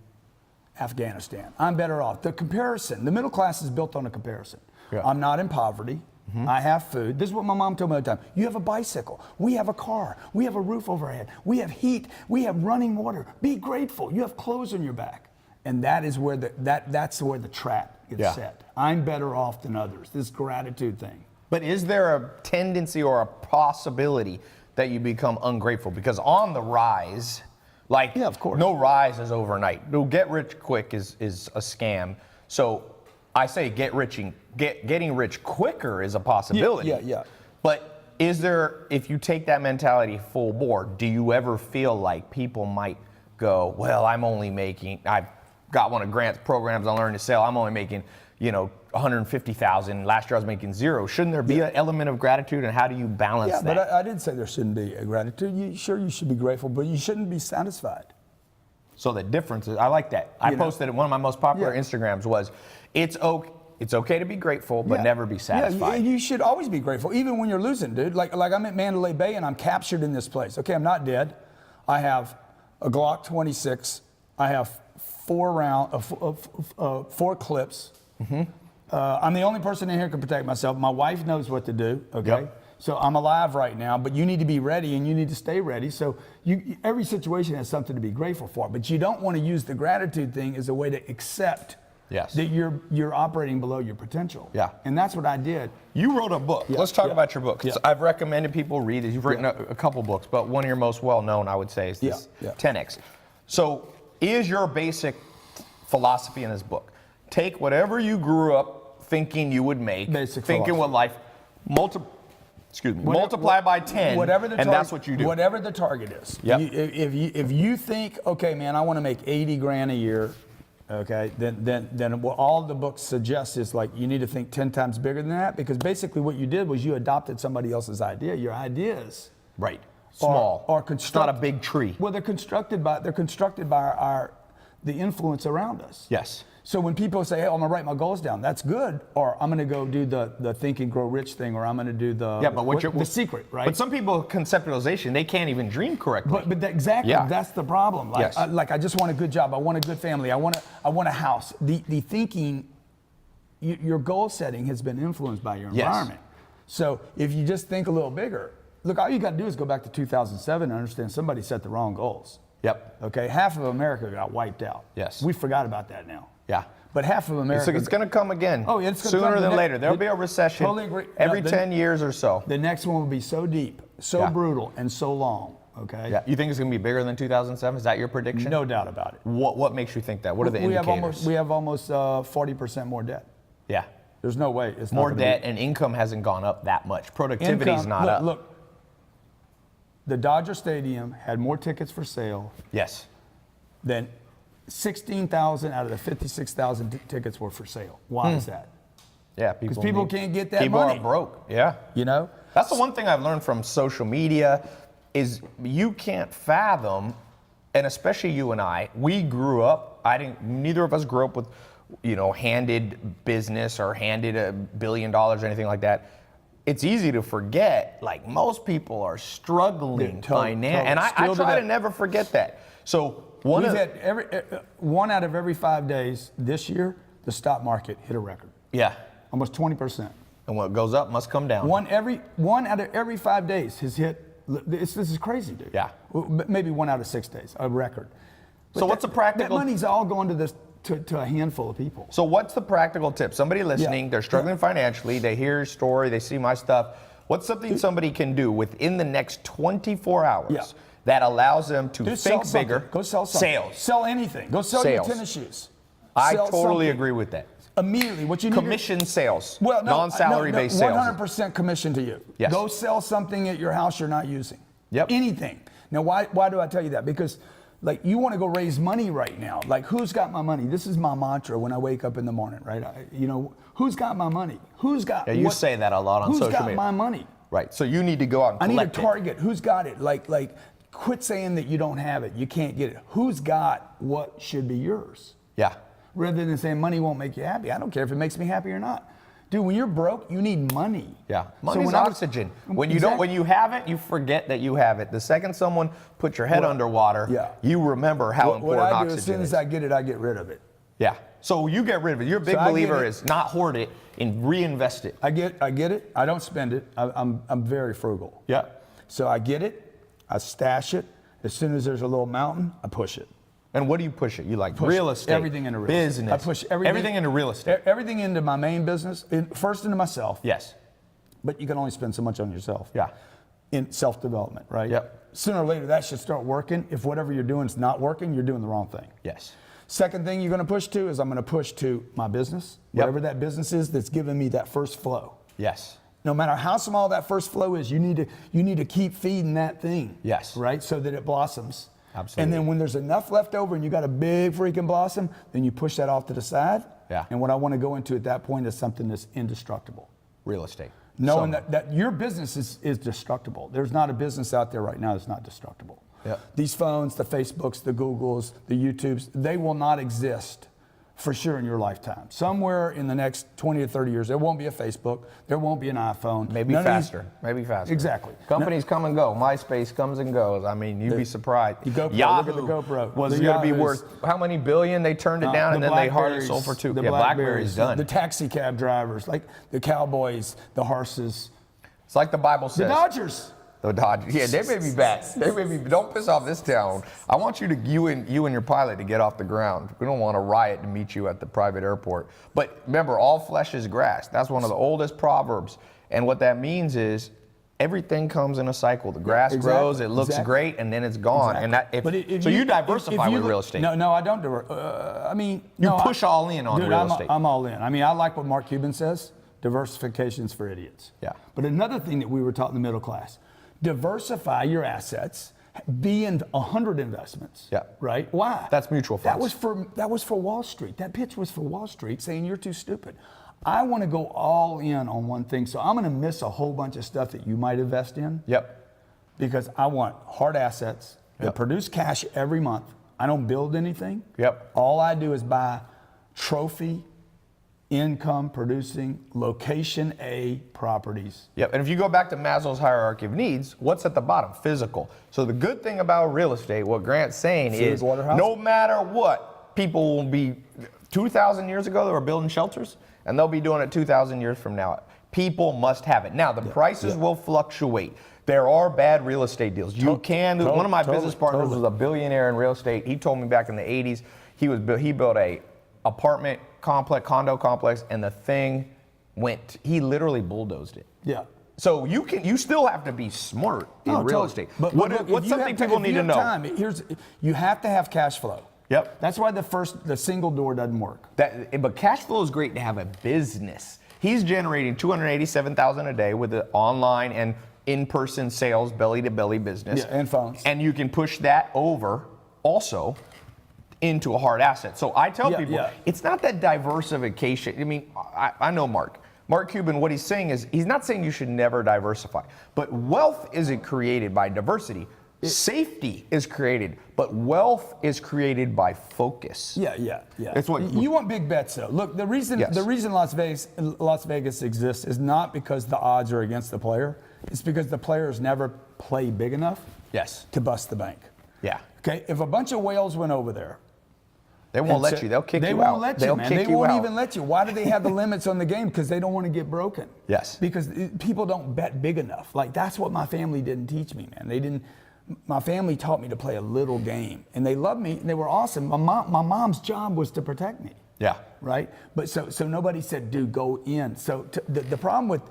Afghanistan. I'm better off. The comparison, the middle class is built on a comparison. Yeah. I'm not in poverty. I have food. This is what my mom told me all the time. You have a bicycle. We have a car. We have a roof overhead. We have heat. We have running water. Be grateful. You have clothes on your back. And that is where that's where the trap gets set. I'm better off than others. This gratitude thing. But is there a tendency or a possibility that you become ungrateful? Because on the rise, like, Yeah, of course. no rise is overnight. No, get rich quick is a scam. So I say getting rich quicker is a possibility. Yeah. But is there, if you take that mentality full board, do you ever feel like people might go, well, I've got one of Grant's programs on Learn to Sell, I'm only making, $150,000. Last year I was making $0. Shouldn't there be an element of gratitude, and how do you balance Yeah, that? but I didn't say there shouldn't be a gratitude. You should be grateful, but you shouldn't be satisfied. So the difference is, I like that. I posted it, one of my most popular Yeah. Instagrams was, it's okay to be grateful, but Yeah. never be satisfied. Yeah, you should always be grateful, even when you're losing, dude. Like I'm at Mandalay Bay and I'm captured in this place. Okay, I'm not dead. I have a Glock 26. I have 4 clips. I'm the only person in here who can protect myself. My wife knows what to do. Okay. Yep. So I'm alive right now, but you need to be ready and you need to stay ready. So every situation has something to be grateful for, but you don't want to use the gratitude thing as a way to accept Yes. that you're operating below your potential. Yeah. And that's what I did. You wrote a book. Let's talk about your book. 'Cause Yeah. I've recommended people read it. You've written a couple books, but one of your most well-known, I would say, is this Yeah. 10X. So is your basic philosophy in this book, take whatever you grew up thinking you would make, Basic thinking philosophy. what life, multiply by 10, whatever the and target, that's what you do. Whatever the target is. Yep. If you think, okay, man, I want to make 80 grand a year, okay, then what all the books suggest is like you need to think 10 times bigger than that, because basically what you did was you adopted somebody else's idea. Your ideas Right. Small. are It's not a big tree. Well, they're constructed by the influence around us. Yes. So when people say, hey, I'm gonna write my goals down, that's good. Or I'm gonna go do the Think and Grow Rich thing, or I'm gonna do the the secret, right? But some people, conceptualization, they can't even dream correctly. But exactly, Yeah. that's the problem. Like, Yes. I just want a good job. I want a good family. I want a house. The thinking, your goal setting has been influenced by your Yes. environment. So if you just think a little bigger, look, all you got to do is go back to 2007 and understand somebody set the wrong goals. Yep. Okay, half of America got wiped out. Yes. We forgot about that now. Yeah. But half of America. It's going to come again. Oh, yeah, it's gonna sooner come. than The later. There'll be a recession Totally agree. every No, 10 years or so. The next one will be so deep, so Yeah. brutal, and so long. Okay. Yeah. You think it's going to be bigger than 2007? Is that your prediction? No doubt about it. What makes you think that? What are the we indicators? have almost 40% more debt. Yeah. There's no way it's More not gonna debt, and income hasn't gone up that much. Productivity's Income, not look, up. Look, the Dodger Stadium had more tickets for sale Yes. than 16,000 out of the 56,000 tickets were for sale. Why is that? Yeah, Because people can't get that people money. are broke. Yeah. You know? That's the one thing I've learned from social media is you can't fathom, and especially you and I, we grew up, neither of us grew up with, handed business or handed $1 billion or anything like that. It's easy to forget, like most people are struggling financially, and I try to never forget that. So one out of every 5 days this year, the stock market hit a record. Yeah. Almost 20%. And what goes up must come down. One out of every 5 days has hit. This is crazy, dude. Yeah. Maybe 1 out of 6 days, a record. But So what's the practical? That money's all going to a handful of people. So what's the practical tip? Somebody listening, they're struggling financially, they hear your story, they see my stuff. What's something somebody can do within the next 24 hours that allows them to think bigger? Go sell something. Sales. Sell anything. Go sell your tennis shoes. I Sell totally something. agree with that. Immediately, what you need Commission sales. Well, no, non-salary based sales. 100% commission to you. Yes. Go sell something at your house you're not using. Yep. Anything. Now, why do I tell you that? Because, like, you want to go raise money right now. Like, who's got my money? This is my mantra when I wake up in the morning, right? Who's got my money? Who's got? Yeah, you say that a lot on social media. Who's got my money? Right. So you need to go out and I need collect a target. Who's got it? Like, quit saying that you don't have it. You can't get it. Who's got what should be yours? Yeah. Rather than saying money won't make you happy. I don't care if it makes me happy or not. Dude, when you're broke, you need money. Yeah, money's oxygen. When you when you have it, you forget that you have it. The second someone puts your head underwater, you remember how important what I do, oxygen as soon as I get it, I get rid of it. Yeah. So you get rid of it. You're a big believer is not hoard it and reinvest it. I get it. I don't spend it. I'm very frugal. Yeah. So I get it. I stash it. As soon as there's a little mountain, I push it. And what do you push it? You like Push real estate, everything into real business. estate. I push everything into real estate. Everything into my main business. First into myself. Yes. But you can only spend so much on yourself. Yeah. In self-development, right? Yep. Sooner or later, that should start working. If whatever you're doing is not working, you're doing the wrong thing. Yes. Second thing you're going to push to is I'm going to push to my business, whatever that business is that's giving me that first flow. Yes. No matter how small that first flow is, you need to keep feeding that thing. Yes. Right? So that it blossoms. Absolutely. And then when there's enough left over and you got a big freaking blossom, then you push that off to the side. Yeah. And what I want to go into at that point is something that's indestructible. Real estate. Knowing that your business is destructible. There's not a business out there right now that's not destructible. Yeah. These phones, the Facebooks, the Googles, the YouTubes, they will not exist for sure in your lifetime. Somewhere in the next 20 to 30 years, there won't be a Facebook, there won't be an iPhone. Maybe faster. Maybe faster. Exactly. Companies come and go. MySpace comes and goes. I mean, you'd be surprised. GoPro, Yahoo look at the GoPro. was The going to be Yahoos. worth how many billion? They turned it down, and then they hardly sold for $2. Yeah, BlackBerry's done. The taxi cab drivers, like the cowboys, the horses. It's like the Bible says. The Dodgers. The Dodgers. Yeah, they may be back. They may be. Don't piss off this town. I want you and your pilot to get off the ground. We don't want a riot to meet you at the private airport. But remember, all flesh is grass. That's one of the oldest proverbs. And what that means is everything comes in a cycle. The grass grows, it looks great, and then it's gone. And that. So you diversify with real estate. No, I don't. You push all in on real estate. I'm all in. I mean, I like what Mark Cuban says. Diversification's for idiots. Yeah. But another thing that we were taught in the middle class. Diversify your assets. Be in 100 investments. Yeah. Right? Why? That's mutual funds. That was for Wall Street. That pitch was for Wall Street saying you're too stupid. I want to go all in on one thing. So I'm going to miss a whole bunch of stuff that you might invest in. Yep. Because I want hard assets that produce cash every month. I don't build anything. Yep. All I do is buy trophy income producing location A properties. Yep, and if you go back to Maslow's hierarchy of needs, what's at the bottom? Physical. So the good thing about real estate, what Grant's saying is, no matter what, people will be, 2,000 years ago they were building shelters, and they'll be doing it 2,000 years from now. People must have it. Now, the prices will fluctuate. There are bad real estate deals. One of my business partners was a billionaire in real estate. He told me back in the 80s, he built a apartment complex, condo complex, and the thing he literally bulldozed it. Yeah. So you still have to be smart in real estate. But what's something people need to know? You have to have cash flow. Yep. That's why the single door doesn't work. But cash flow is great to have a business. He's generating $287,000 a day with the online and in-person sales, belly-to-belly business. Yeah, and phones. And you can push that over also into a hard asset. So I tell Yeah, people, yeah. it's not that diversification. I mean, I know Mark Cuban, what he's saying is, he's not saying you should never diversify, but wealth isn't created by diversity. Safety is created, but wealth is created by focus. Yeah. It's what you want big bets though. Look, the reason Yes. Las Vegas exists is not because the odds are against the player. It's because the players never play big enough Yes. to bust the bank. Yeah. Okay, if a bunch of whales went over there, They won't and let said- you. They'll kick they you won't out. let you, They'll man. kick They you won't out. even let you. Why do they have the limits on the game? Because they don't want to get broken. Yes. Because people don't bet big enough. Like, that's what my family didn't teach me, man. They didn't. My family taught me to play a little game, and they loved me, and they were awesome. My mom's job was to protect me. Yeah. Right. But so nobody said, dude, go in. So the problem with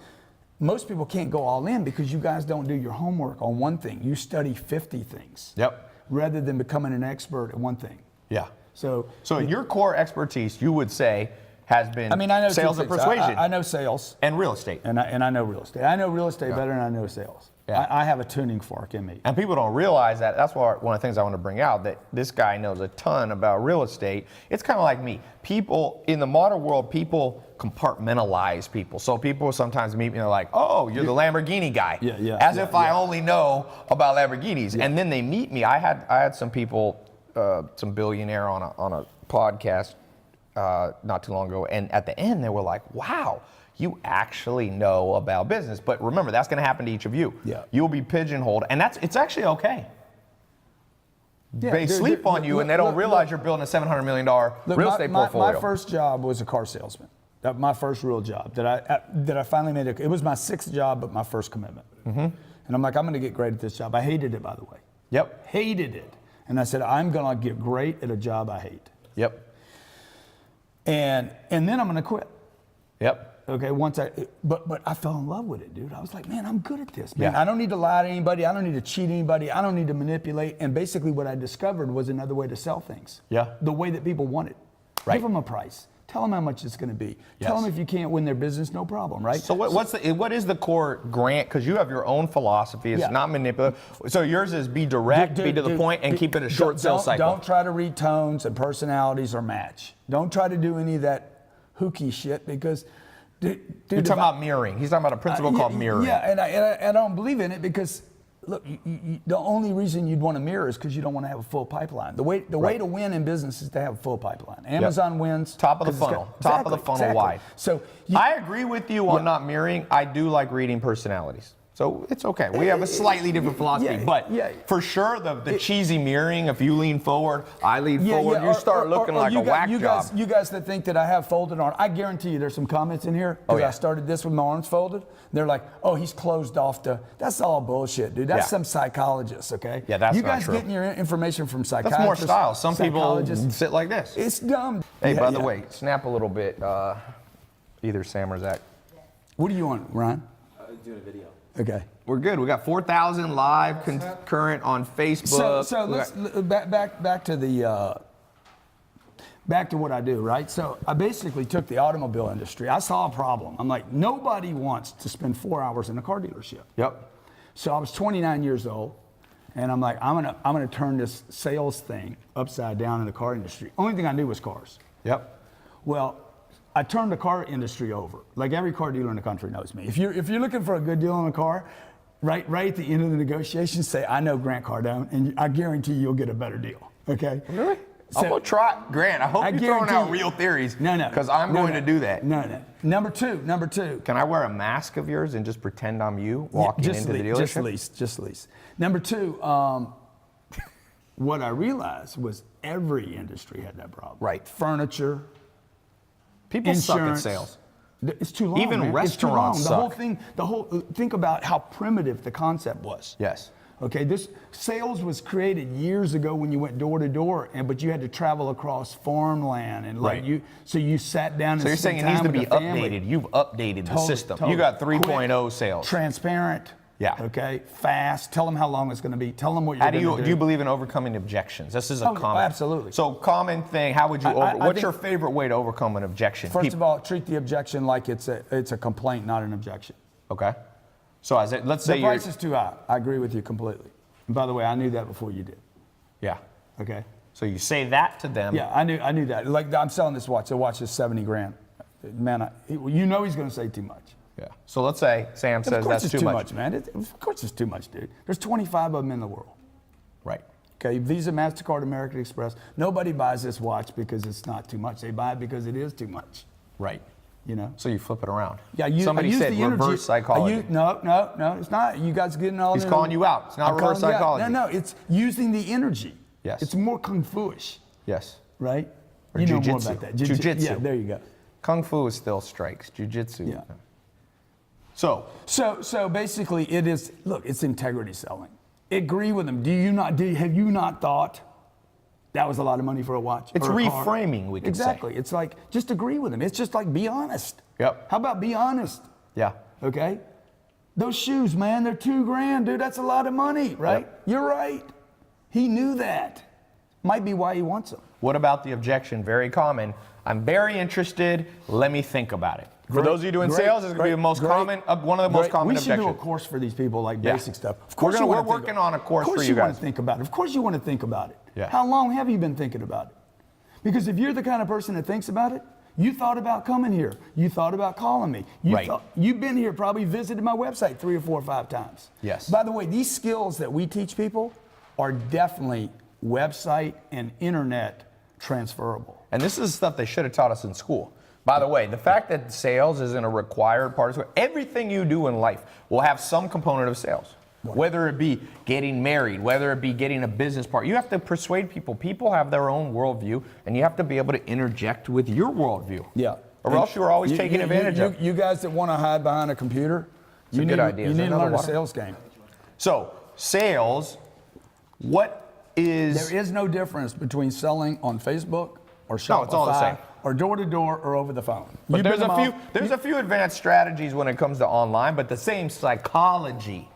most people can't go all in because you guys don't do your homework on one thing. You study 50 things. Yep. Rather than becoming an expert at one thing. Yeah. So your core expertise, you would say, has been I know sales two and things. persuasion I know sales, and real estate. and I know real estate. I know real estate better than I know sales. Yeah. I have a tuning fork in me. And people don't realize that. That's one of the things I want to bring out, that this guy knows a ton about real estate. It's kind of like me. People in the modern world, people compartmentalize people. So people sometimes meet me and they're like, oh, you're the Lamborghini guy. As if I only know about Lamborghinis. And then they meet me. I had some people, some billionaire on a podcast not too long ago. And at the end, they were like, wow, you actually know about business. But remember, that's going to happen to each of you. Yeah. You'll be pigeonholed, and it's actually okay. Yeah, They sleep on you, and they don't realize you're building a $700 million real estate portfolio. My first job was a car salesman. That my first real job that I finally made. It was my sixth job, but my first commitment. Mm-hmm. And I'm like, I'm going to get great at this job. I hated it, by the way. Yep. Hated it. And I said, I'm going to get great at a job I hate. Yep. And then I'm going to quit. Yep. Okay, but I fell in love with it, dude. I was like, man, I'm good at this, man. Yeah. I don't need to lie to anybody. I don't need to cheat anybody. I don't need to manipulate. And basically what I discovered was another way to sell things. Yeah. The way that people want it. Right. Give them a price. Tell them how much it's going to be. Yes. Tell them if you can't win their business, no problem, right? So what is the core Grant? Because you have your own philosophy. It's not manipulative. So yours is be direct, be to the point, and keep it a short sales cycle. Don't try to read tones and personalities or match. Don't try to do any of that hooky shit because... Dude, You're talking about mirroring. He's talking about a principle called mirroring. Yeah, and I don't believe in it because, look, the only reason you'd want to mirror is because you don't want to have a full pipeline. The way to win in business is to have a full pipeline. Amazon wins. Top of the funnel. Top of the funnel wide. So I agree with you on not mirroring. I do like reading personalities. So it's okay. We have a slightly different philosophy, but for sure the cheesy mirroring, if you lean forward, I lean forward, you start looking like a whack job. You guys that think that I have folded arms, I guarantee you there's some comments in here because I started this with my arms folded. They're like, oh, he's closed off to, that's all bullshit, dude. That's some psychologist, okay? Yeah, that's you not guys true. Getting your information from psychologists. That's more style. Some people sit like this. It's dumb. Hey, by the way, snap a little bit, either Sam or Zach. What do you want, Ryan? Doing a video. Okay. We're good. We got 4,000 live concurrent on Facebook. So let's back to the back to what I do, right? So I basically took the automobile industry. I saw a problem. I'm like, nobody wants to spend 4 hours in a car dealership. Yep. So I was 29 years old, and I'm like, I'm gonna turn this sales thing upside down in the car industry. Only thing I knew was cars. Yep. Well, I turned the car industry over. Like every car dealer in the country knows me. If you're looking for a good deal on a car, right at the end of the negotiation, say, I know Grant Cardone, and I guarantee you'll get a better deal. Okay? Really? So, I'm gonna try, Grant. I hope you're throwing out real theories. No. Because I'm going to do that. No. Number two. Can I wear a mask of yours and just pretend I'm you walking into the dealership? Just lease. Number two, what I realized was every industry had that problem. Right. Furniture. People suck at Insurance. sales. It's too long. Even man. restaurants it's too long. suck. Think about how primitive the concept was. Yes. Okay, this sales was created years ago when you went door to door, but you had to travel across farmland and like so you sat down. So you're saying it needs to be updated. You've updated the system. You got 3.0 sales. Transparent. Yeah. Okay. Fast. Tell them how long it's going to be. Tell them what you're going to do. Do you believe in overcoming objections? This is a common. Absolutely. So common thing. How would you? What's your favorite way to overcome an objection? First of all, treat the objection like it's a complaint, not an objection. Okay. So let's say the price is too high. I agree with you completely. And by the way, I knew that before you did. Yeah. Okay. So you say that to them. Yeah, I knew that. Like, I'm selling this watch. The watch is 70 grand. Man, you know he's going to say too much. Yeah. So let's say Sam says that's too much. Man. Of course it's too much, dude. There's 25 of them in the world. Right. Okay, Visa, MasterCard, American Express. Nobody buys this watch because it's not too much. They buy it because it is too much. Right. You know? So you flip it around. Yeah, Somebody said the energy. reverse psychology. No, it's not. You guys getting all He's in calling you out. It's not reverse psychology. No, it's using the energy. Yes. It's more kung fu-ish, Yes. right? Or you know more jiu-jitsu. about that. Jiu-jitsu. Yeah, there you go. Kung Fu is still strikes. Jiu-jitsu. Yeah. So basically it is, look, it's integrity selling. Agree with them. Have you not thought that was a lot of money for a watch? it's or a car? reframing, we could Exactly. say. It's like, just agree with them. It's just like, be honest. Yep. How about be honest? Yeah. Okay? Those shoes, man, they're $2,000, dude. That's a lot of money, right? Yep. You're right. He knew that. Might be why he wants them. What about the objection? Very common. I'm very interested. Let me think about it. For those of you doing sales, it's going to be the most common, one of the most common We should objections. do a course for these people, like Yeah. basic stuff. Of course, We're working on a course for you Of course, you want guys. to think about it. Of course, you want to think about it. Yeah. How long have you been thinking about it? Because if you're the kind of person that thinks about it, you thought about coming here. You thought about calling me. You've been here, probably visited my website 3 or 4 or 5 times. Yes. By the way, these skills that we teach people are definitely website and internet transferable. And this is stuff they should have taught us in school. By the way, the fact that sales isn't a required part of school, everything you do in life will have some component of sales. Whether it be getting married, whether it be getting a business partner, you have to persuade people. People have their own worldview, and you have to be able to interject with your worldview. Yeah. Or else you're always taking advantage of. You guys that want to hide behind a computer, a good idea. You Is there need to another learn a water? sales game. So, sales, what is... There is no difference between selling on Facebook or Shopify No, it's all the same. or door to door or over the phone. But there's a few advanced strategies when it comes to online, but the same psychology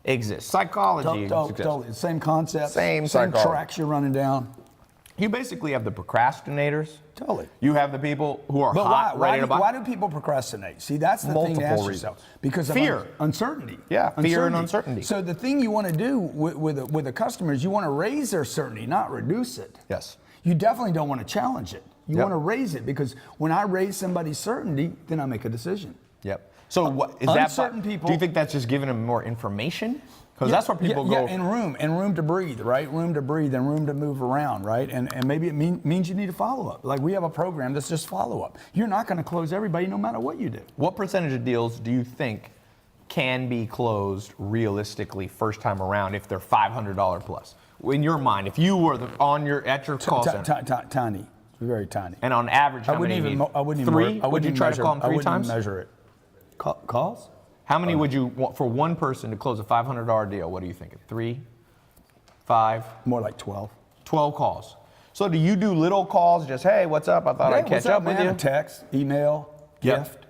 exists. Psychology exists. Totally. Same concept. Same Same psychology. tracks you're running down. You basically have the procrastinators. Totally. You have the people who are But hot, ready to buy. why do people procrastinate? See, that's the thing to Multiple ask reasons. yourself. Because of Fear. uncertainty. Yeah, fear and uncertainty. So the thing you want to do with a customer is you want to raise their certainty, not reduce it. Yes. You definitely don't want to challenge it. You Yep. want to raise it, because when I raise somebody's certainty, then I make a decision. Yep. So what is that? Uncertain people- Do you think that's just giving them more information? Because that's where people go. Yeah, and room to breathe, right? Room to breathe and room to move around, right? And maybe it means you need a follow-up. Like, we have a program that's just follow-up. You're not going to close everybody no matter what you do. What percentage of deals do you think can be closed realistically first time around if they're $500 plus? In your mind, if you were at your call center, Tiny, very tiny. and on average, how many? I wouldn't even three? I Would you wouldn't try measure, to call them I 3 wouldn't times? even measure it. Calls? How many would you want for one person to close a $500 deal? What are you thinking? 3, 5, More like 12. 12 calls. So do you do little calls? Just, hey, what's up? I thought I'd catch what's up man? with you. A text, email, Yep. gift.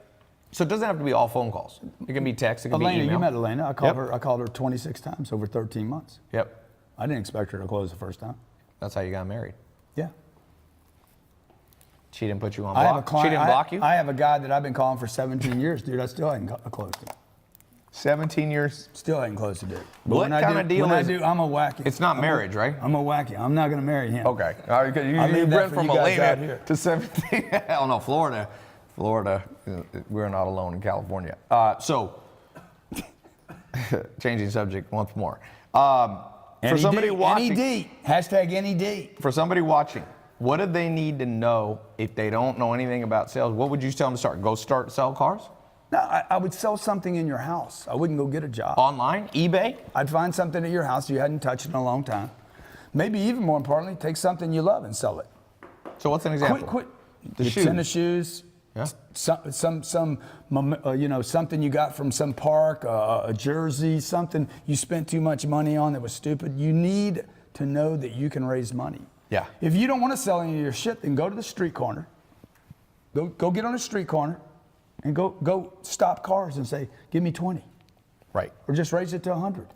So it doesn't have to be all phone calls. It can be text. It can Elena, be email. you met Elena. I called Yep. her. I called her 26 times over 13 months. Yep. I didn't expect her to close the first time. That's how you got married. Yeah. She didn't put you on I have a block. client. She didn't block you. I have a guy that I've been calling for 17 years, dude. I still haven't closed him. 17 years. Still ain't close to do. What kind of deal is it? I'm a wacky. It's not marriage, right? I'm a wacky. I'm not gonna marry him. Okay. You I'll leave that went for from you guys out Elena here. to 17. Oh no, Florida. Florida. We're not alone in California. So, changing subject once more. For somebody watching, NED. Hashtag NED. for somebody watching, what do they need to know if they don't know anything about sales? What would you tell them to start? Go sell cars? No, I would sell something in your house. I wouldn't go get a job. Online? eBay? I'd find something at your house you hadn't touched in a long time. Maybe even more importantly, take something you love and sell it. So what's an example? Quit. The Your shoes. tennis shoes. Yeah. Something you got from some park, a jersey, something you spent too much money on that was stupid. You need to know that you can raise money. Yeah. If you don't want to sell any of your shit, then go to the street corner. Go get on the street corner and go stop cars and say, give me 20. Right. Or just raise it to 100.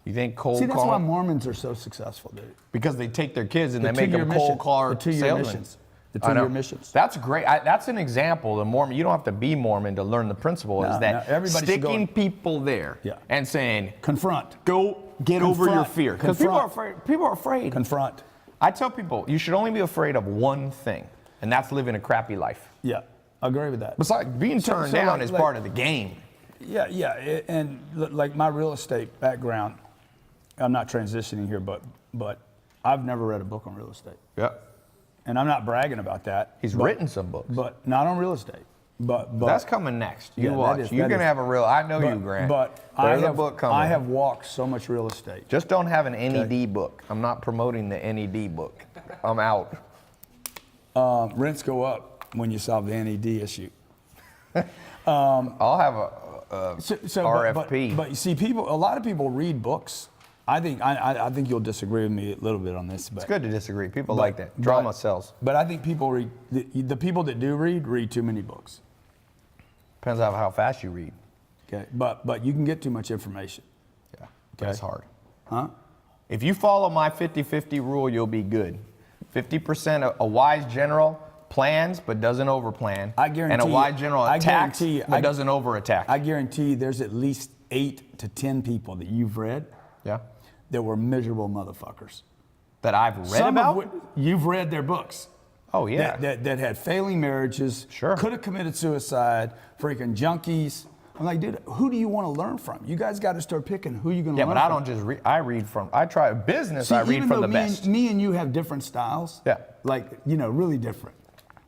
You think cold See, that's call? why Mormons are so successful, dude. Because they take their kids and The they make them 2-year cold mission. car The 2-year salesmen. missions. The I know. 2-year missions. That's great. That's an example. The Mormon. You don't have to be Mormon to learn the principle. No, is that no, everybody should go sticking in. people there Yeah. and saying, Confront. "Go get over your Confront. fear." Because people are Confront. afraid. People are afraid. Confront. I tell people you should only be afraid of one thing, and that's living a crappy life. Yeah, I agree with that. Besides, being turned down is part of the game. Yeah, and like my real estate background, I'm not transitioning here, but I've never read a book on real estate. Yeah. And I'm not bragging about that. He's written some books. But not on real estate. But that's coming next. You yeah, watch. You're going to have a real, I know you, Grant. But There's a book coming. I have walked so much real estate. Just don't have an NED book. I'm not promoting the NED book. I'm out. Rents go up when you solve the NED issue. I'll have a RFP. But you see, a lot of people read books. I think you'll disagree with me a little bit on this. But, it's good to disagree. People like that. Drama sells. But I think people read, the people that do read too many books. Depends on how fast you read. Okay, but you can get too much information. Yeah, that's hard. Huh? If you follow my 50-50 rule, you'll be good. 50% a wise general plans but doesn't overplan. I guarantee. And a wise general attacks but doesn't overattack. I guarantee there's at least 8 to 10 people that you've read. Yeah. That were miserable motherfuckers. That I've read about? You've read their books. Oh, yeah. That had failing marriages. Sure. Could have committed suicide. Freaking junkies. I'm like, dude, who do you want to learn from? You guys got to start picking who you're going to learn from. Yeah, but I don't just read. I read from. I try business. I read from the best. Me and you have different styles. Yeah. Like, really different,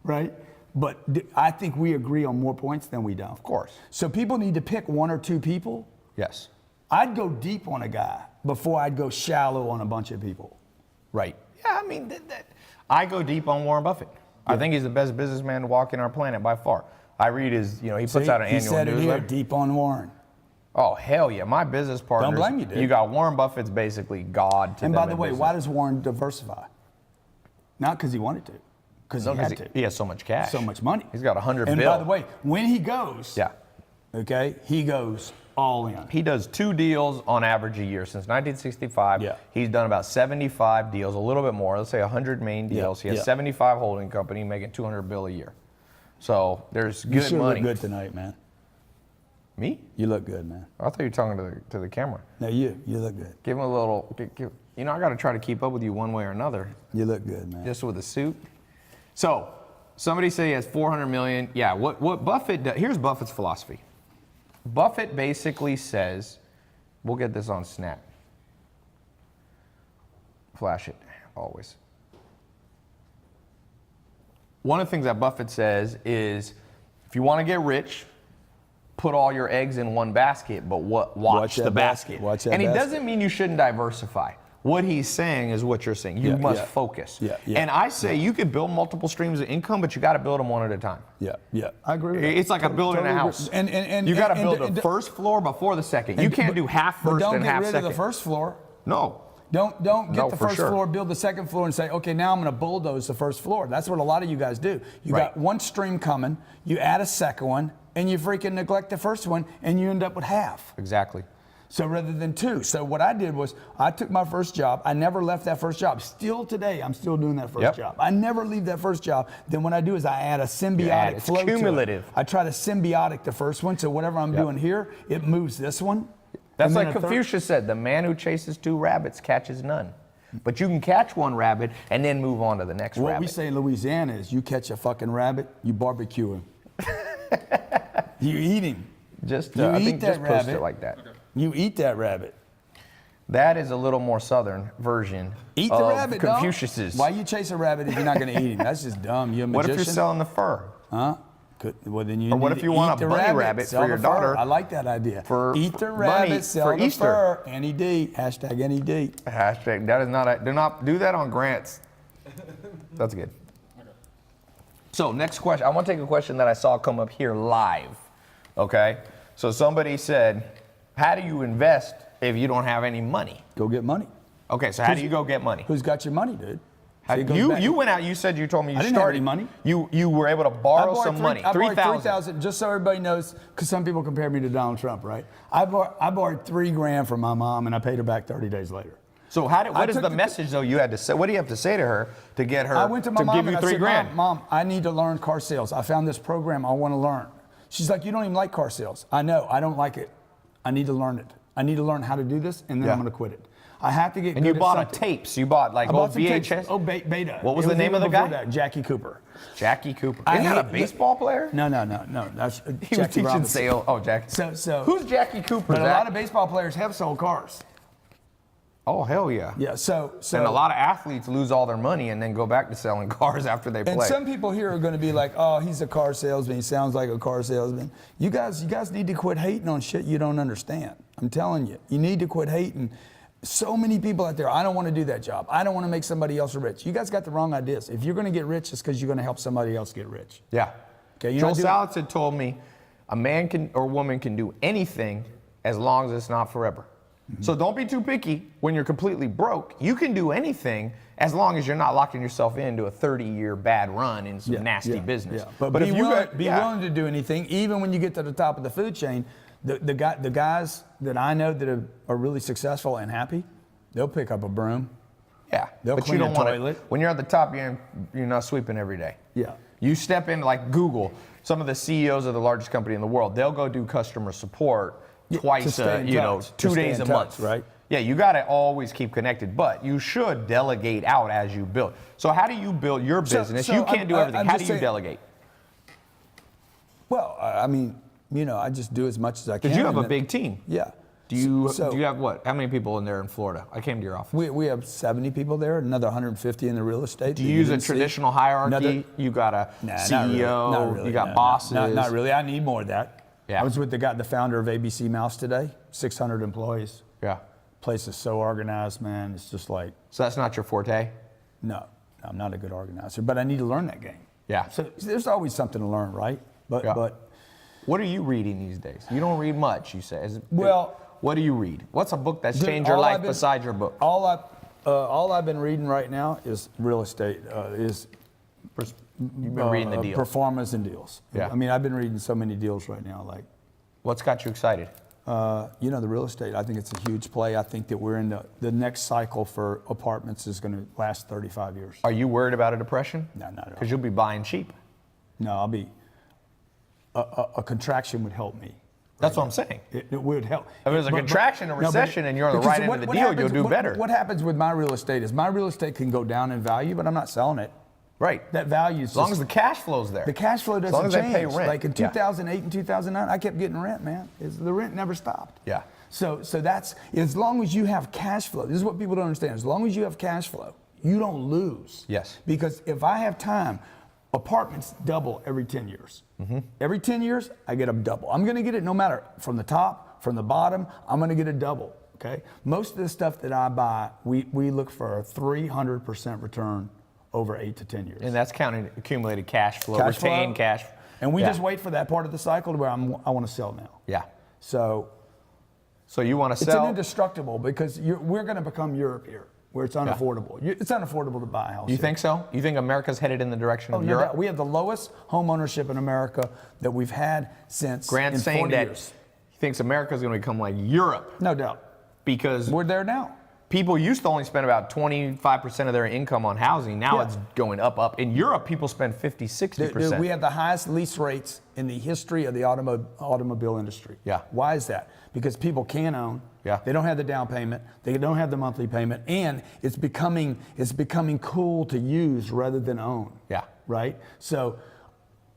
right? But I think we agree on more points than we don't. Of course. So people need to pick 1 or 2 people. Yes. I'd go deep on a guy before I'd go shallow on a bunch of people. Right. Yeah, I mean, I go deep on Warren Buffett. Yeah. I think he's the best businessman walking our planet by far. I read his, he puts out an annual newsletter. He said it here, deep on Warren. Oh, hell yeah. My business partners. Don't blame you, dude. You got Warren Buffett's basically God to And them by the way, business. why does Warren diversify? Not because he wanted to. Because he had to. He has so much cash. So much money. He's got $100 billion. And by the way, when he goes, yeah, okay, he goes all in. He does 2 deals on average a year since 1965. Yeah. He's done about 75 deals, a little bit more. Let's say 100 main deals. He has 75 holding company, making $200 billion a year. So there's good you sure money. Look good tonight, man. Me? You look good, man. I thought you were talking to the camera. No, you look good. Give him a little. I got to try to keep up with you one way or another. You look good, man. Just with a suit. So somebody say he has 400 million. Yeah. What Buffett does? Here's Buffett's philosophy. Buffett basically says, we'll get this on Snap. Flash it, always. One of the things that Buffett says is, if you want to get rich, put all your eggs in one basket, but watch the basket. Watch that and he basket. doesn't mean you shouldn't diversify. What he's saying is what you're saying. You must focus. Yeah. And I say you could build multiple streams of income, but you got to build them one at a time. Yeah. I agree with that. It's like building a house. And you got to build the first floor before the second. You can't do half first and half second. Don't get rid of the first floor. No. Don't get the first floor, build the second floor, and say, okay, now I'm going to bulldoze the first floor. That's what a lot of you guys do. You got one stream coming, you add a second one, and you freaking neglect the first one, and you end up with half. Exactly. So rather than 2. So what I did was I took my first job. I never left that first job. Still today, I'm still doing that first job. I never leave that first job. Then what I do is I add a symbiotic flow cumulative. to it. I try to symbiotic the first one. So whatever I'm doing here, it moves this one. That's like Confucius said, the man who chases 2 rabbits catches none. But you can catch one rabbit and then move on to the next rabbit. What we say in Louisiana is you catch a fucking rabbit, you barbecue him. You eat him. I think just post it like that. Okay. You eat that rabbit. That is a little more southern version Eat the of rabbit, Confucius's. Why you chase a rabbit if you're not going to eat him? That's just dumb. You're a magician. What if you're selling the fur? Huh? Well, then you Or what need if you to want eat a the bunny rabbit sell for your the fur. daughter? I like that idea. Eat the bunny rabbit, sell for the Easter. fur. NED. Hashtag NED. Hashtag, that is not, do not do that on Grant's. That's good. Okay. So next question, I want to take a question that I saw come up here live, okay? So somebody said, how do you invest if you don't have any money? Go get money. Okay, so how do you go get money? Who's got your money, dude? So it goes back. You went out, you said, you told me you I didn't started. have any money. You were able to borrow some money, I borrowed $3,000. $3,000, just so everybody knows, because some people compare me to Donald Trump, right? I borrowed $3,000 from my mom, and I paid her back 30 days later. So what is the message though you had to say? What do you have to say to her to get her I went to my mom give you and I said, $3,000? Mom, I need to learn car sales. I found this program I want to learn. She's like, you don't even like car sales. I know, I don't like it. I need to learn it. I need to learn how to do this, and then I'm going to quit it. I have to get And good you at bought something. tapes. You bought like I old bought some tapes. VHS. Oh, Beta. What was It the name of even the guy? before that, Jackie Cooper. Jackie Cooper. I Isn't that a hate- baseball player? No. That's He was Jackie teaching Robinson. sales. Oh, Jackie. So Who's Jackie Cooper? But a Zach? lot of baseball players have sold cars. Oh, hell yeah. Yeah. So And a lot of athletes lose all their money and then go back to selling cars after they And play. some people here are going to be like, "Oh, he's a car salesman. He sounds like a car salesman." You guys need to quit hating on shit you don't understand. I'm telling you, you need to quit hating. So many people out there, I don't want to do that job. I don't want to make somebody else rich. You guys got the wrong ideas. If you're going to get rich, it's because you're going to help somebody else get rich. Yeah. Okay, you're Joel not doing- Salads had told me a man can or woman can do anything as long as it's not forever. So don't be too picky when you're completely broke. You can do anything as long as you're not locking yourself into a 30-year bad run in some nasty business. Yeah. But if be, you willing, got- be yeah. willing to do anything, even when you get to the top of the food chain. The guys that I know that are really successful and happy, they'll pick up a broom. Yeah, They'll but you clean don't a want toilet. to. When you're at the top, you're not sweeping every day. Yeah. You step in like Google. Some of the CEOs of the largest company in the world, they'll go do customer support To twice, stay in touch, to 2 stay days in a touch, month, right? Yeah, you got to always keep connected, but you should delegate out as you build. So how do you build your business? so You can't do everything. I'm How do just you saying- delegate? Well, I mean, I just do as much as I can. Because you have and a then- big team. Yeah. Do you So- have what? How many people in there in Florida? I came to your office. We have 70 people there, another 150 in the real estate. Do you use a traditional hierarchy? You got a Nah, CEO, not really, you got no, bosses. Not really. I need more of that. Yeah. I was with the founder of ABC Mouse today, 600 employees. Yeah. Place is so organized, man. It's just like, So that's not your forte? no, I'm not a good organizer, but I need to learn that game. Yeah. So there's always something to learn, right? But Yeah. but What are you reading these days? You don't read much, you say. Well- what do you read? What's a book that's Dude, changed your all life I've been- besides your book? all I've been reading right now is real estate. You've been reading the deals. Performance and deals. Yeah. I mean, I've been reading so many deals right now. Like, What's got you excited? the real estate. I think it's a huge play. I think that we're in the next cycle for apartments is going to last 35 years. Are you worried about a depression? No, not at all. Because you'll be buying cheap. No, I'll be. A contraction would help me. That's what I'm saying. It would help. If there's a contraction, a recession, and you're on the because right end of the deal, happens- you'll do better. What happens with my real estate is my real estate can go down in value, but I'm not selling it. Right. That value is As long as the cash flow's there. the cash flow doesn't long as they change. pay rent. Like in Yeah. 2008 and 2009, I kept getting rent, man. The rent never stopped. Yeah. So that's as long as you have cash flow. This is what people don't understand. As long as you have cash flow, you don't lose. Yes. Because if I have time, apartments double every 10 years. Every 10 years, I get a double. I'm going to get it no matter from the top, from the bottom. I'm going to get a double. Okay. Most of the stuff that I buy, we look for a 300% return over 8 to 10 years. And that's counting accumulated cash flow, Cash flow. retained cash. And we Yeah. just wait for that part of the cycle to where I want to sell now. Yeah. So So you want to it's sell? an indestructible because we're going to become Europe here, where it's unaffordable. It's unaffordable to buy a house. You here. think so? You think America's headed in the direction Oh, of no Europe? doubt. We have the lowest home ownership in America that we've had since Grant's in saying 40 that years. he thinks America's going to become like Europe No doubt. because We're there now. people used to only spend about 25% of their income on housing. Now Yeah. it's going up. In Europe, people spend 50, 60%. Dude, we have the highest lease rates in the history of the automobile industry. Yeah. Why is that? Because people can own. Yeah. They don't have the down payment. They don't have the monthly payment, and it's becoming cool to use rather than own. Yeah. Right. So,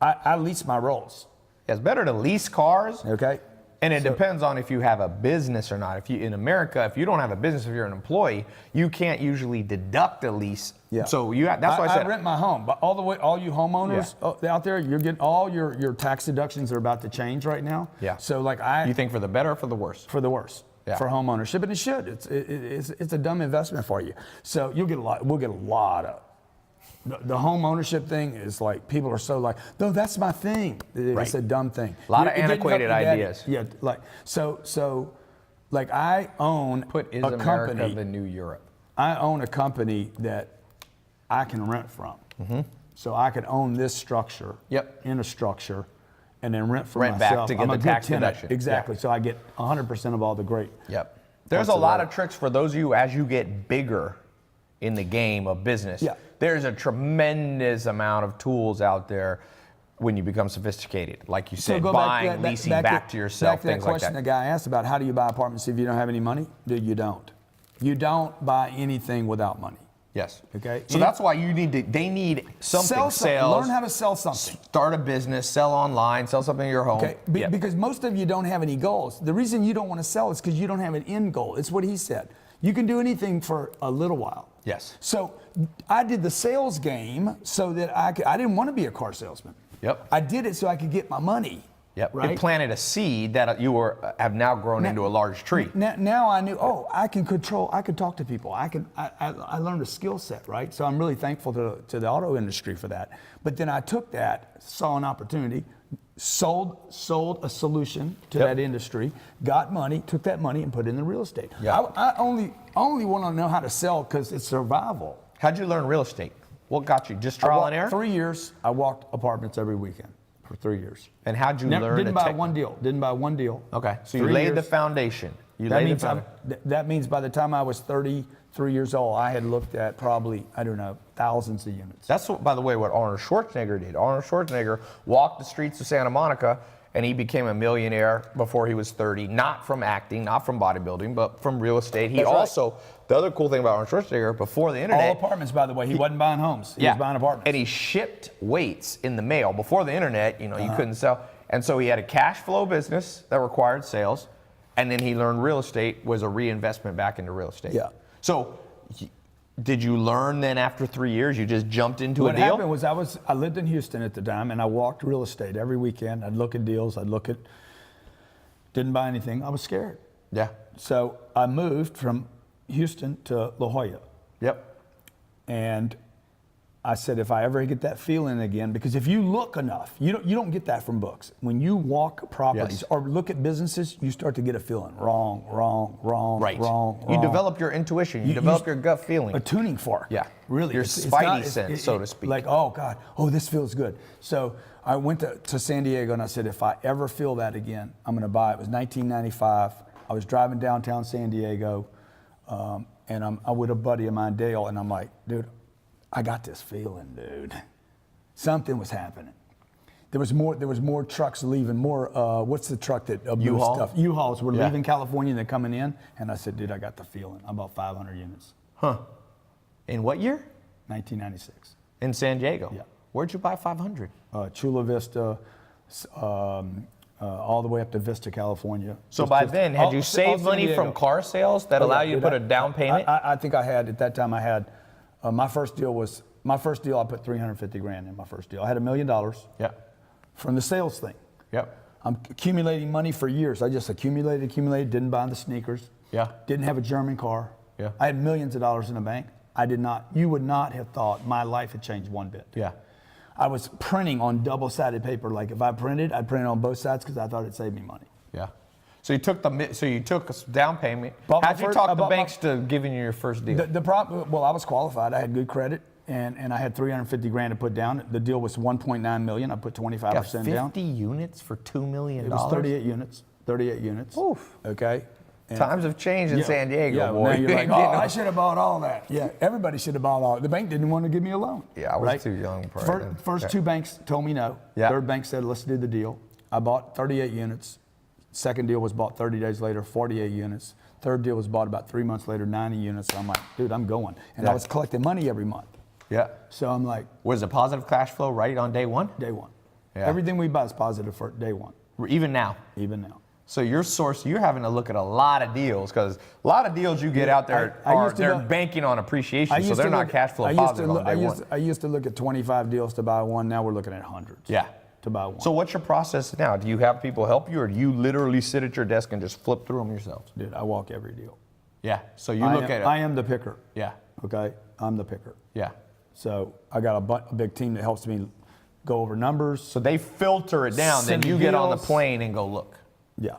I lease my Rolls. Yeah, it's better to lease cars. Okay. And it depends on if you have a business or not. If you in America, if you don't have a business, if you're an employee, you can't usually deduct a lease. Yeah. So that's why I said rent my home, but all you homeowners out there, you're getting all your tax deductions are about to change right now. Yeah. So like you think for the better or for the worse? for the worse. Yeah. For home ownership, and it should. It's a dumb investment for you. So you'll get a lot. We'll get a lot of. The home ownership thing is like people are so like, no, that's my thing. It's Right. a dumb thing. A lot of It didn't help antiquated your daddy. ideas. Yeah, like so, like I own Is a America company. the new Europe? I own a company that I can rent from. So I could own this structure. Yep. In a structure, and then rent for Rent back myself. to get I'm the a good tax tenant. deduction. Exactly. Yeah. So I get 100% of all the great. Yep. There's a Parts of lot that. of tricks for those of you as you get bigger in the game of business. Yeah. There's a tremendous amount of tools out there when you become sophisticated. Like you said, buying, leasing back to yourself, Back to that things like question that. the guy asked about how do you buy apartments if you don't have any money? Dude, you don't. You don't buy anything without money. Yes. Okay. So that's why they need something. Sell something. Sales. Learn how to sell something. Start a business, sell online, sell something in your home. Okay. Because most of you don't have any goals. The reason you don't want to sell is because you don't have an end goal. It's what he said. You can do anything for a little while. Yes. So I did the sales game so that I didn't want to be a car salesman. Yep. I did it so I could get my money. Yep. Right? It planted a seed that have now grown into a large tree. Now I knew, I can talk to people. I learned a skill set, right? So I'm really thankful to the auto industry for that. But then I took that, saw an opportunity, sold a solution to that industry, got money, took that money and put it in the real estate. Yep. I only want to know how to sell because it's survival. How'd you learn real estate? What got you? Just trial and error? 3 years, I walked apartments every weekend for 3 years. And how'd you learn? Didn't buy one deal. Okay, so you 3 laid the years. foundation. That means by the time I was 33 years old, I had looked at probably, thousands of units. That's, by the way, what Arnold Schwarzenegger did. Arnold Schwarzenegger walked the streets of Santa Monica, and he became a millionaire before he was 30, not from acting, not from bodybuilding, but from real estate. He also, the other cool thing about Arnold Schwarzenegger, before the internet. All apartments, by the way. He wasn't buying homes. He was buying apartments. And he shipped weights in the mail. Before the internet, you couldn't sell. And so he had a cash flow business that required sales. And then he learned real estate was a reinvestment back into real estate. Yeah. So did you learn then after 3 years, you just jumped into a deal? What happened was I lived in Houston at the time, and I walked real estate every weekend. I'd look at deals. Didn't buy anything. I was scared. Yeah. So I moved from Houston to La Jolla. Yep. And I said, if I ever get that feeling again, because if you look enough, you don't get that from books. When you walk properties or look at businesses, you start to get a feeling. Wrong. Right. Wrong. You develop your intuition. You develop your gut feeling. A tuning fork. Yeah. Really. Your spidey sense, so to speak. Like, oh God, this feels good. So I went to San Diego and I said, if I ever feel that again, I'm going to buy it. It was 1995. I was driving downtown San Diego, and I'm with a buddy of mine, Dale, and I'm like, dude, I got this feeling, dude. Something was happening. There was more trucks leaving. What's the truck that moves U-Haul? stuff? U-Hauls were leaving California and they're coming in. And I said, dude, I got the feeling. I bought 500 units. Huh. In what year? 1996. In San Diego? Yeah. Where'd you buy 500? Chula Vista, all the way up to Vista, California. So by then, had you saved San money Diego. from car sales that allow you to put a down payment? I think I had, at that time I had, my first deal, I put $350,000 in my first deal. I had $1 million. Yeah. From the sales thing. Yep. I'm accumulating money for years. I just accumulated, didn't buy the sneakers. Yeah. Didn't have a German car. Yeah. I had millions of dollars in the bank. You would not have thought my life had changed one bit. Yeah. I was printing on double-sided paper. Like if I printed, I'd print it on both sides because I thought it'd save me money. Yeah. So you took a down payment. Bought my How'd you first- talk I the bought my- banks to giving you your first deal? The problem, well, I was qualified. I had good credit, and I had $350,000 to put down. The deal was $1.9 million. I put 25% down. 50 units for $2 million? It was 38 units. 38 units. Oof. Okay. And Times have changed in San Diego, yeah, boy. now you're You like, ain't getting I should have bought all that. Yeah, everybody should have bought all. The bank didn't want to give me a loan. Yeah, I was too young probably then. First Yeah. two banks told me no. Yeah. Third bank said, let's do the deal. I bought 38 units. Second deal was bought 30 days later, 48 units. Third deal was bought about 3 months later, 90 units. So I'm like, dude, I'm going. And I was collecting money every month. Yeah. So I'm like, Was it positive cash flow right on day one? day one. Yeah. Everything we buy is positive for day one, Even now? even now. So you're having to look at a lot of deals because a lot of deals you get out there they're banking on appreciation, so they're not cash flow positive on day one. I used to look at 25 deals to buy one. Now we're looking at hundreds. Yeah. To buy one. So what's your process now? Do you have people help you, or do you literally sit at your desk and just flip through them yourselves? Dude, I walk every deal. Yeah. So you I look am, at it. I am the picker. Yeah. Okay, I'm the picker. Yeah. So I got a big team that helps me go over numbers. So they filter it down, then Send you get on the deals. plane and go look. Yeah.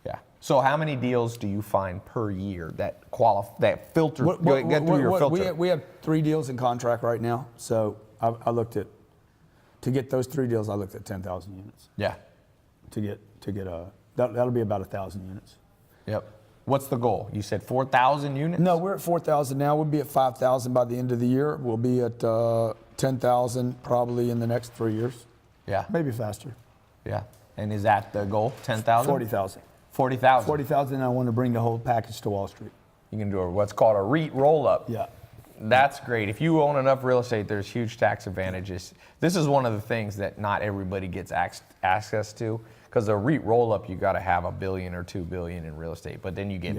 Yeah. So how many deals do you find per year that filter get through your filter? We have 3 deals in contract right now. So I looked at, to get those 3 deals, I looked at 10,000 units. Yeah. To get that'll be about 1,000 units. Yep. What's the goal? You said 4,000 units? No, we're at 4,000 now. We'll be at 5,000 by the end of the year. We'll be at 10,000 probably in the next 3 years. Yeah. Maybe faster. Yeah. And is that the goal? 10,000? 40,000. 40,000. 40,000. I want to bring the whole package to Wall Street. You can do what's called a REIT roll-up. Yeah. That's great. If you own enough real estate, there's huge tax advantages. This is one of the things that not everybody gets access to, because a REIT roll-up, you got to have $1 billion or $2 billion in real estate. But then you get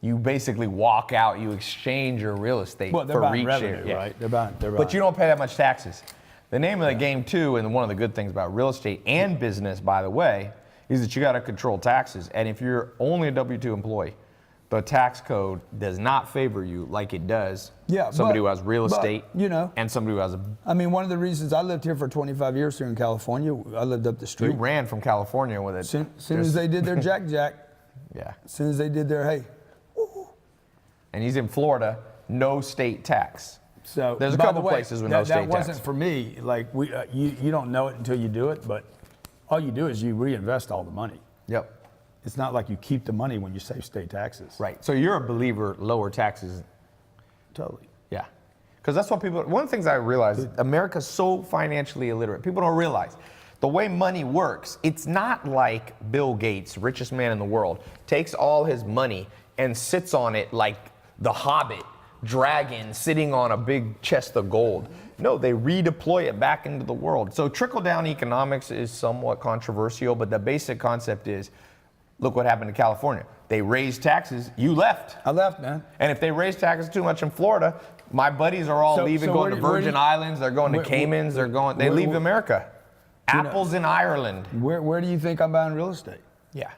you basically walk out, you exchange your real estate Well, they're for buying REIT revenue, share. right? They're buying. But you don't pay that much taxes. The name of the game too, and one of the good things about real estate and business, by the way, is that you got to control taxes. And if you're only a W-2 employee, the tax code does not favor you like it does somebody who has real estate, and somebody who has a... I mean, one of the reasons I lived here for 25 years here in California, I lived up the street. You ran from California with it. Soon as they did their jack, yeah. as soon as they did their, hey. And he's in Florida, no state tax. So there's a couple places with no state tax. That wasn't for me. Like, you don't know it until you do it, but all you do is you reinvest all the money. Yep. It's not like you keep the money when you save state taxes. Right. So you're a believer, lower taxes. Totally. Yeah. Because that's what people, one of the things I realize, America's so financially illiterate. People don't realize the way money works, it's not like Bill Gates, richest man in the world, takes all his money and sits on it like the Hobbit dragon sitting on a big chest of gold. No, they redeploy it back into the world. So trickle-down economics is somewhat controversial, but the basic concept is, look what happened to California. They raised taxes, you left. I left, man. And if they raise taxes too much in Florida, my buddies are all leaving, going to Virgin Islands, they're going to Caymans, they leave America. Apple's in Ireland. Where do you think I'm buying real estate? Yeah.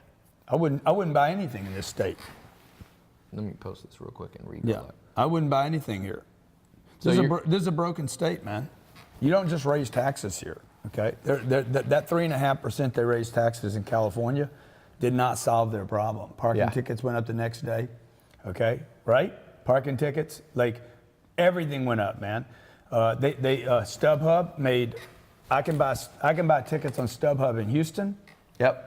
I wouldn't buy anything in this state. Let me post this real quick and read Yeah. I wouldn't buy anything here. This is a broken state, man. You don't just raise taxes here, okay? That 3.5% they raised taxes in California did not solve their problem. Parking tickets went up the next day, okay? Right? Parking tickets, like everything went up, man. StubHub made. I can buy tickets on StubHub in Houston. Yep.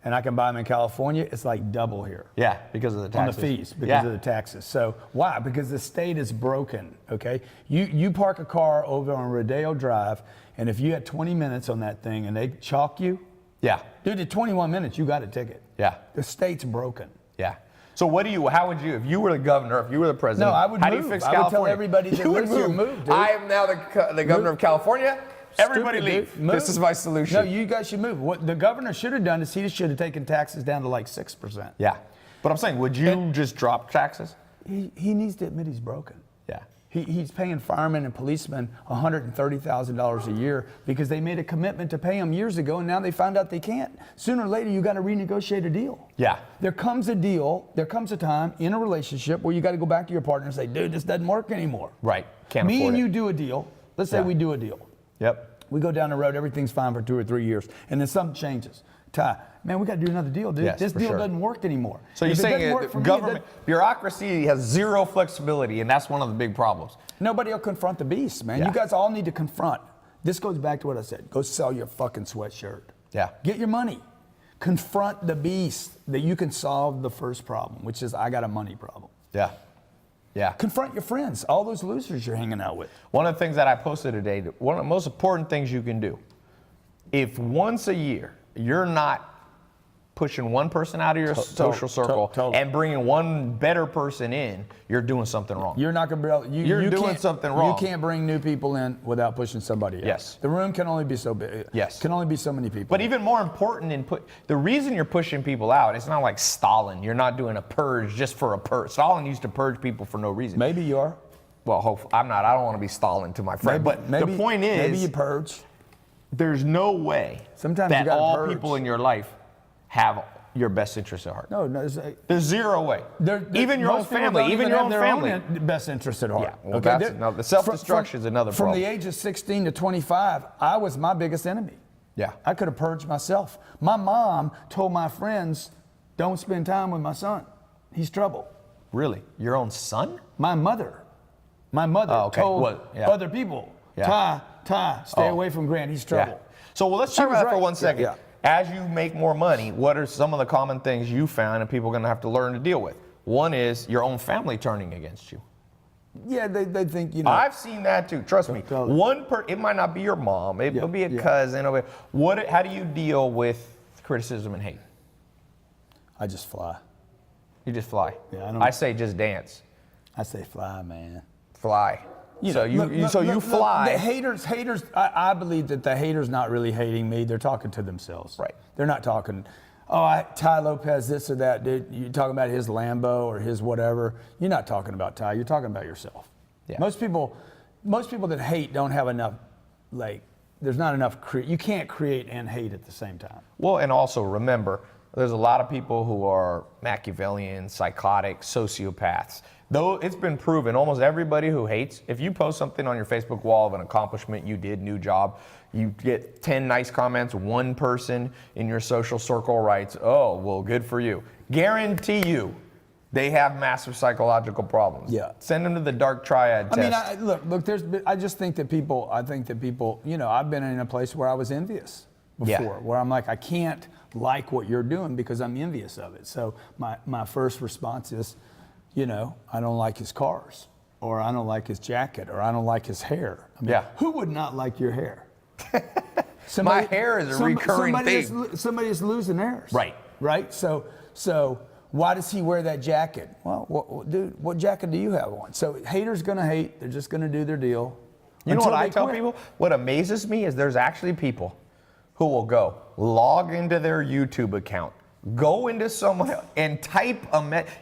And I can buy them in California. It's like double here. Yeah, because of the taxes. On the fees, because of the taxes. So why? Because the state is broken, okay? You park a car over on Rodeo Drive, and if you had 20 minutes on that thing and they chalk you, dude, at 21 minutes, you got a ticket. Yeah. The state's broken. Yeah. So how would you, if you were the governor, if you were the president, No, I would how move. do you fix I California? would tell everybody that lives here, move, dude. I am now the governor of California. Everybody Stupid, leave. dude. Move. This is my solution. No, you guys should move. What the governor should have done is he should have taken taxes down to like 6%. Yeah. But I'm saying, would you just drop taxes? He needs to admit he's broken. Yeah. He's paying firemen and policemen $130,000 a year because they made a commitment to pay them years ago, and now they found out they can't. Sooner or later, you got to renegotiate a deal. Yeah. There comes a time in a relationship where you got to go back to your partner and say, dude, this doesn't work anymore. Right. Can't Me afford and it. you do a deal. Let's say we do a deal. Yep. We go down the road, everything's fine for 2 or 3 years, and then something changes. Ty, man, we got to do another deal, dude. Yes, this for deal sure. doesn't work anymore. So you're saying government, bureaucracy has zero flexibility, and that's one of the big problems. Nobody will confront the beast, man. Yeah. You guys all need to confront. This goes back to what I said. Go sell your fucking sweatshirt. Yeah. Get your money. Confront the beast that you can solve the first problem, which is I got a money problem. Yeah. Yeah. Confront your friends, all those losers you're hanging out with. One of the things that I posted today, one of the most important things you can do, if once a year you're not pushing one person out of your social circle and bringing one better person in, you're doing something wrong. You're not going to be able, you're doing something wrong. You can't bring new people in without pushing somebody out. Yes. The room can only be so big. Yes. Can only be so many people. But even more important the reason you're pushing people out, it's not like Stalin. You're not doing a purge just for a purge. Stalin used to purge people for no reason. Maybe you are. Well, I'm not. I don't want to be Stalin to my friend. But the point is, maybe you purge. There's no way Sometimes that you gotta all purge. people in your life have your best interests at heart. No, There's zero way. Even your own family. Even your own family. Best interest at heart. Yeah. Well, that's the self-destruction is another problem. From the age of 16 to 25, I was my biggest enemy. Yeah. I could have purged myself. My mom told my friends, "Don't spend time with my son. He's trouble." Really? Your own son? My mother told other people, Ty, stay away from Grant. He's trouble. Yeah. So let's talk about that for 1 second. Yeah. As you make more money, what are some of the common things you found and people are going to have to learn to deal with? One is your own family turning against you. Yeah, they think, I've seen that too. Trust me. It might not be your mom. It'll be a cousin. How do you deal with criticism and hate? I just fly. You just fly. Yeah, I say just dance. I say fly, man. Fly. You Look, fly. the haters. I believe that the haters not really hating me. They're talking to themselves. Right. They're not talking. Oh, Tai Lopez, this or that. Dude, you're talking about his Lambo or his whatever. You're not talking about Tai. You're talking about yourself. Yeah. Most people that hate don't have enough. Like, there's not enough. You can't create and hate at the same time. Well, and also remember, there's a lot of people who are Machiavellian, psychotic, sociopaths. Though it's been proven, almost everybody who hates, if you post something on your Facebook wall of an accomplishment you did, new job, you get 10 nice comments, one person in your social circle writes, oh, well, good for you. Guarantee you, they have massive psychological problems. Yeah. Send them to the dark triad test. I mean, look. I just think that people. You know, I've been in a place where I was envious before, where I'm like, I can't like what you're doing because I'm envious of it. So my first response is, you know, I don't like his cars, or I don't like his jacket, or I don't like his hair. I mean, who would not like your hair? My hair is a recurring thing. Somebody is losing theirs. Right. Right. So why does he wear that jacket? Well, dude, what jacket do you have on? So haters gonna hate. They're just gonna do their deal. You know what I tell quit. people? What amazes me is there's actually people who will go log into their YouTube account, go into someone else and type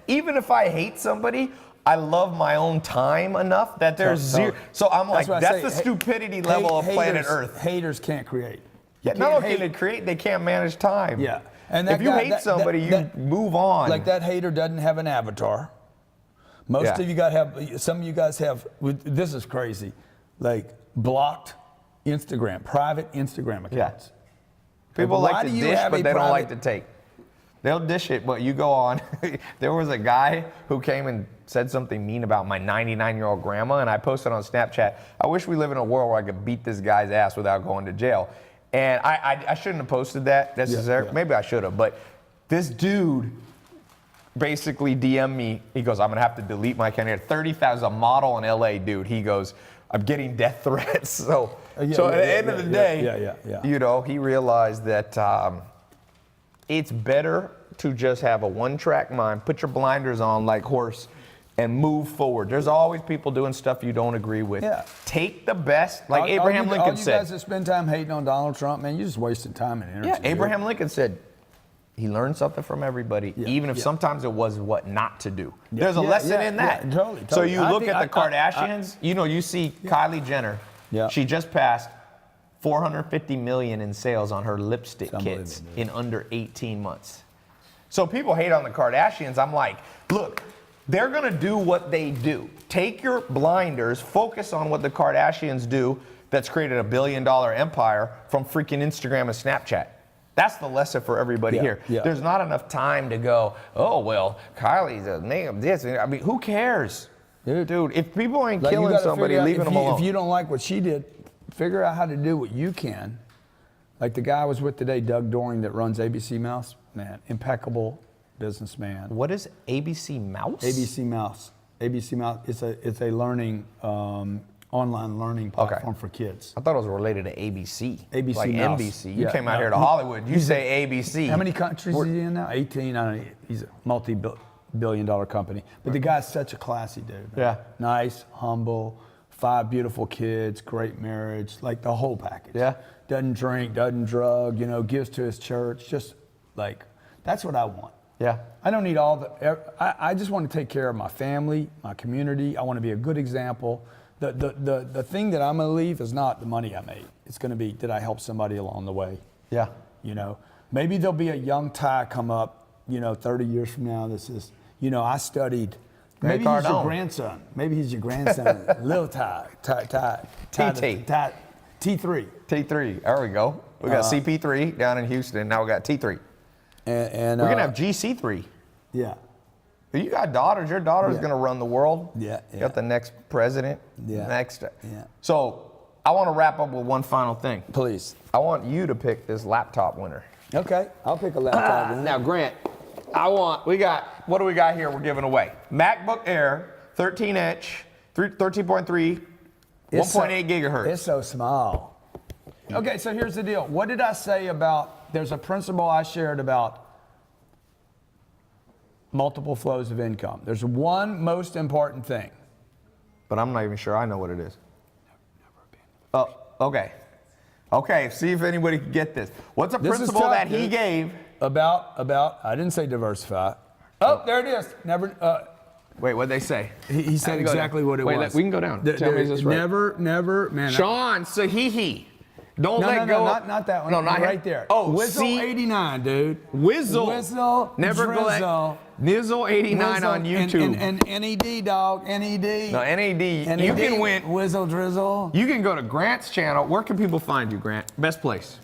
even if I hate somebody, I love my own time enough that there's zero. So I'm like, that's the stupidity level of planet Earth. Haters can't create. Yeah, not only can they create, they can't manage time. Yeah. And if you hate somebody, you move on. Like that hater doesn't have an avatar. Most of you guys have, some of you guys have, this is crazy, like blocked Instagram, private Instagram accounts. People like to dish, but they don't like to take. They'll dish it, but you go on. There was a guy who came and said something mean about my 99-year-old grandma, and I posted on Snapchat, I wish we live in a world where I could beat this guy's ass without going to jail. And I shouldn't have posted that necessarily. Maybe I should have, but this dude basically DM'd me. He goes, I'm going to have to delete my account. 30,000, a model in LA, dude. He goes, I'm getting death threats. So at the end of the day, you know, he realized that it's better to just have a one-track mind, put your blinders on like horse, and move forward. There's always people doing stuff you don't agree with. Yeah. Take the best, like Abraham Lincoln said. All you guys that spend time hating on Donald Trump, man, you're just wasting time and energy. Yeah, Abraham Lincoln said he learned something from everybody, even if sometimes it was what not to do. There's a lesson in that. Yeah, totally. So you look at the Kardashians, you know, you see Kylie Jenner. Yeah. She just passed 450 million in sales on her lipstick kits in under 18 months. So people hate on the Kardashians. I'm like, look, they're gonna do what they do. Take your blinders, focus on what the Kardashians do that's created $1 billion empire from freaking Instagram and Snapchat. That's the lesson for everybody here. Yeah. There's not enough time to go, oh, well, Kylie's a name this. I mean, who cares? Dude, if people ain't killing somebody, leaving them alone. If you don't like what she did, figure out how to do what you can. Like the guy I was with today, Doug Doring, that runs ABC Mouse. Man, impeccable businessman. What is ABC Mouse? ABC Mouse. ABC Mouse. It's a learning online learning platform for kids. I thought it was related to ABC. ABC like Mouse. NBC. You came out here to Hollywood. You say ABC. How many countries is he in now? 18. I don't know. He's a multi-billion-dollar company. But the guy's such a classy dude. Man. Yeah. Nice, humble, 5 beautiful kids, great marriage, like the whole package. Yeah. Doesn't drink, doesn't drug, gives to his church. Just like, that's what I want. Yeah. I don't need all the, I just want to take care of my family, my community. I want to be a good example. The thing that I'm going to leave is not the money I made. It's going to be, did I help somebody along the way? Yeah. Maybe there'll be a young Ty come up, 30 years from now that says, I studied. Grant Maybe he's your Cardone. grandson. Maybe he's your grandson. Little Ty. TT. T3. T3. There we go. We got CP3 down in Houston. Now we got T3. And We're going to have GC3. Yeah. You got daughters. Your daughter's going to run the world. Yeah. You got the next president. Yeah. Yeah. So I want to wrap up with one final thing. Please. I want you to pick this laptop winner. Okay. I'll pick a laptop. Now, Grant, what do we got here we're giving away? MacBook Air, 13-inch, 13.3, 1.8 gigahertz. It's so small. Okay, so here's the deal. What did I say about, there's a principle I shared about multiple flows of income. There's one most important thing. But I'm not even sure I know what it is. Oh, okay. Okay, see if anybody can get this. What's a This is principle tough, that he dude. gave? About, I didn't say diversify. Oh, there it is. Never, Wait, what'd they say? he said Go down. exactly what it Wait, was. we can go down. Tell me is this right? Never, man. Sean Sahihi. Don't No, let no, go. no, not that one. No, not right him. there. Oh, Whizzle see? 89, dude. Whizzle. Never go drizzle. at Nizzle 89 on YouTube. And NED, dog. NED. No, NAD. You can win. Whizzle, drizzle. You can go to Grant's channel. Where can people find you, Grant? Best place.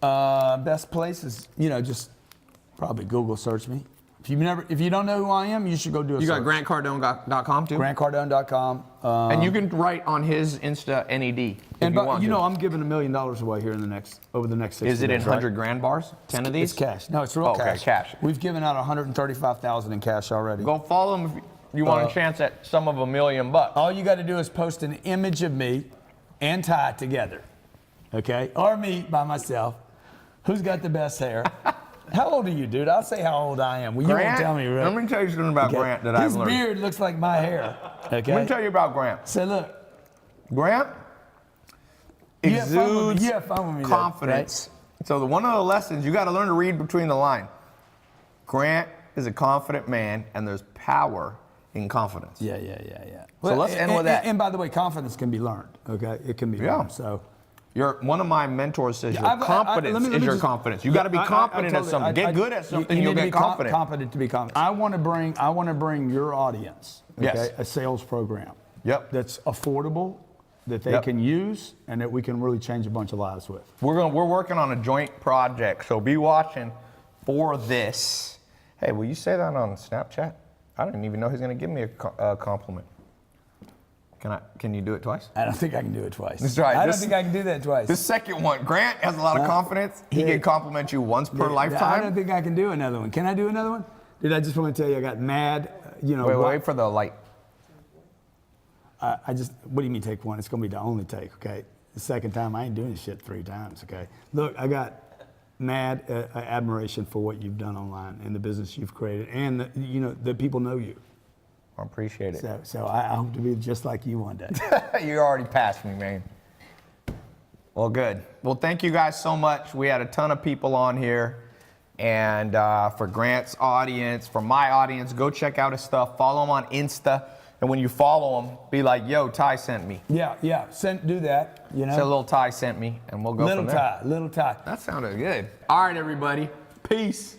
Best place is, just probably Google search me. If you don't know who I am, you should go do a You search. got grantcardone.com too? GrantCardone.com. And you can write on his Insta NED. And I'm giving $1 million away here over the next 6 Is it in days, 100 right? grand bars? 10 of these? It's cash. No, it's real Okay, cash. cash. We've given out $135,000 in cash already. Go follow him if you want a chance at some of $1 million bucks. All you got to do is post an image of me and Ty together, okay? Or me by myself. Who's got the best hair? How old are you, dude? I'll say how old I am. Well, you won't Grant, tell me, right? let me tell you something about Okay. Grant that I've His learned. beard looks like my hair, okay? Let me tell you about Grant. So look, Grant you have fun with exudes me. You have fun with me, though, confidence. So one of the lessons, you got to learn to read between the lines. Grant is a confident man, and there's power in confidence. right? Yeah. So let's end with that. And by the way, confidence can be learned, okay? It can be learned, so. One of my mentors says your Let confidence me is your just- confidence. You got to be confident at something. Get good at something, you you'll need to get be confident. Confident to be confident. I want to bring your audience, okay, Yes. a sales program. Yep. That's affordable, that they Yep. can use, and that we can really change a bunch of lives with. We're working on a joint project, so be watching for this. Hey, will you say that on Snapchat? I didn't even know he's going to give me a compliment. Can you do it twice? I don't think I can do it twice. That's right. I This- don't think I can do that twice. The second one, Grant has a lot of confidence. He Yeah. can compliment you once per I lifetime. don't think I can do another one. Can I do another one? Dude, I just want to tell you, I got mad. Wait for the light. What do you mean take one? It's going to be the only take, okay? The second time, I ain't doing this shit 3 times, okay? Look, I got mad admiration for what you've done online and the business you've created, and the people know you. I appreciate it. So I hope to be just like you one day. You already passed me, man. Well, good. Well, thank you guys so much. We had a ton of people on here. And for Grant's audience, for my audience, go check out his stuff. Follow him on Insta. And when you follow him, be like, yo, Ty sent me. Yeah. Do that, Say little Ty sent me, and we'll go from there. Little Ty. That sounded good. All right, everybody. Peace.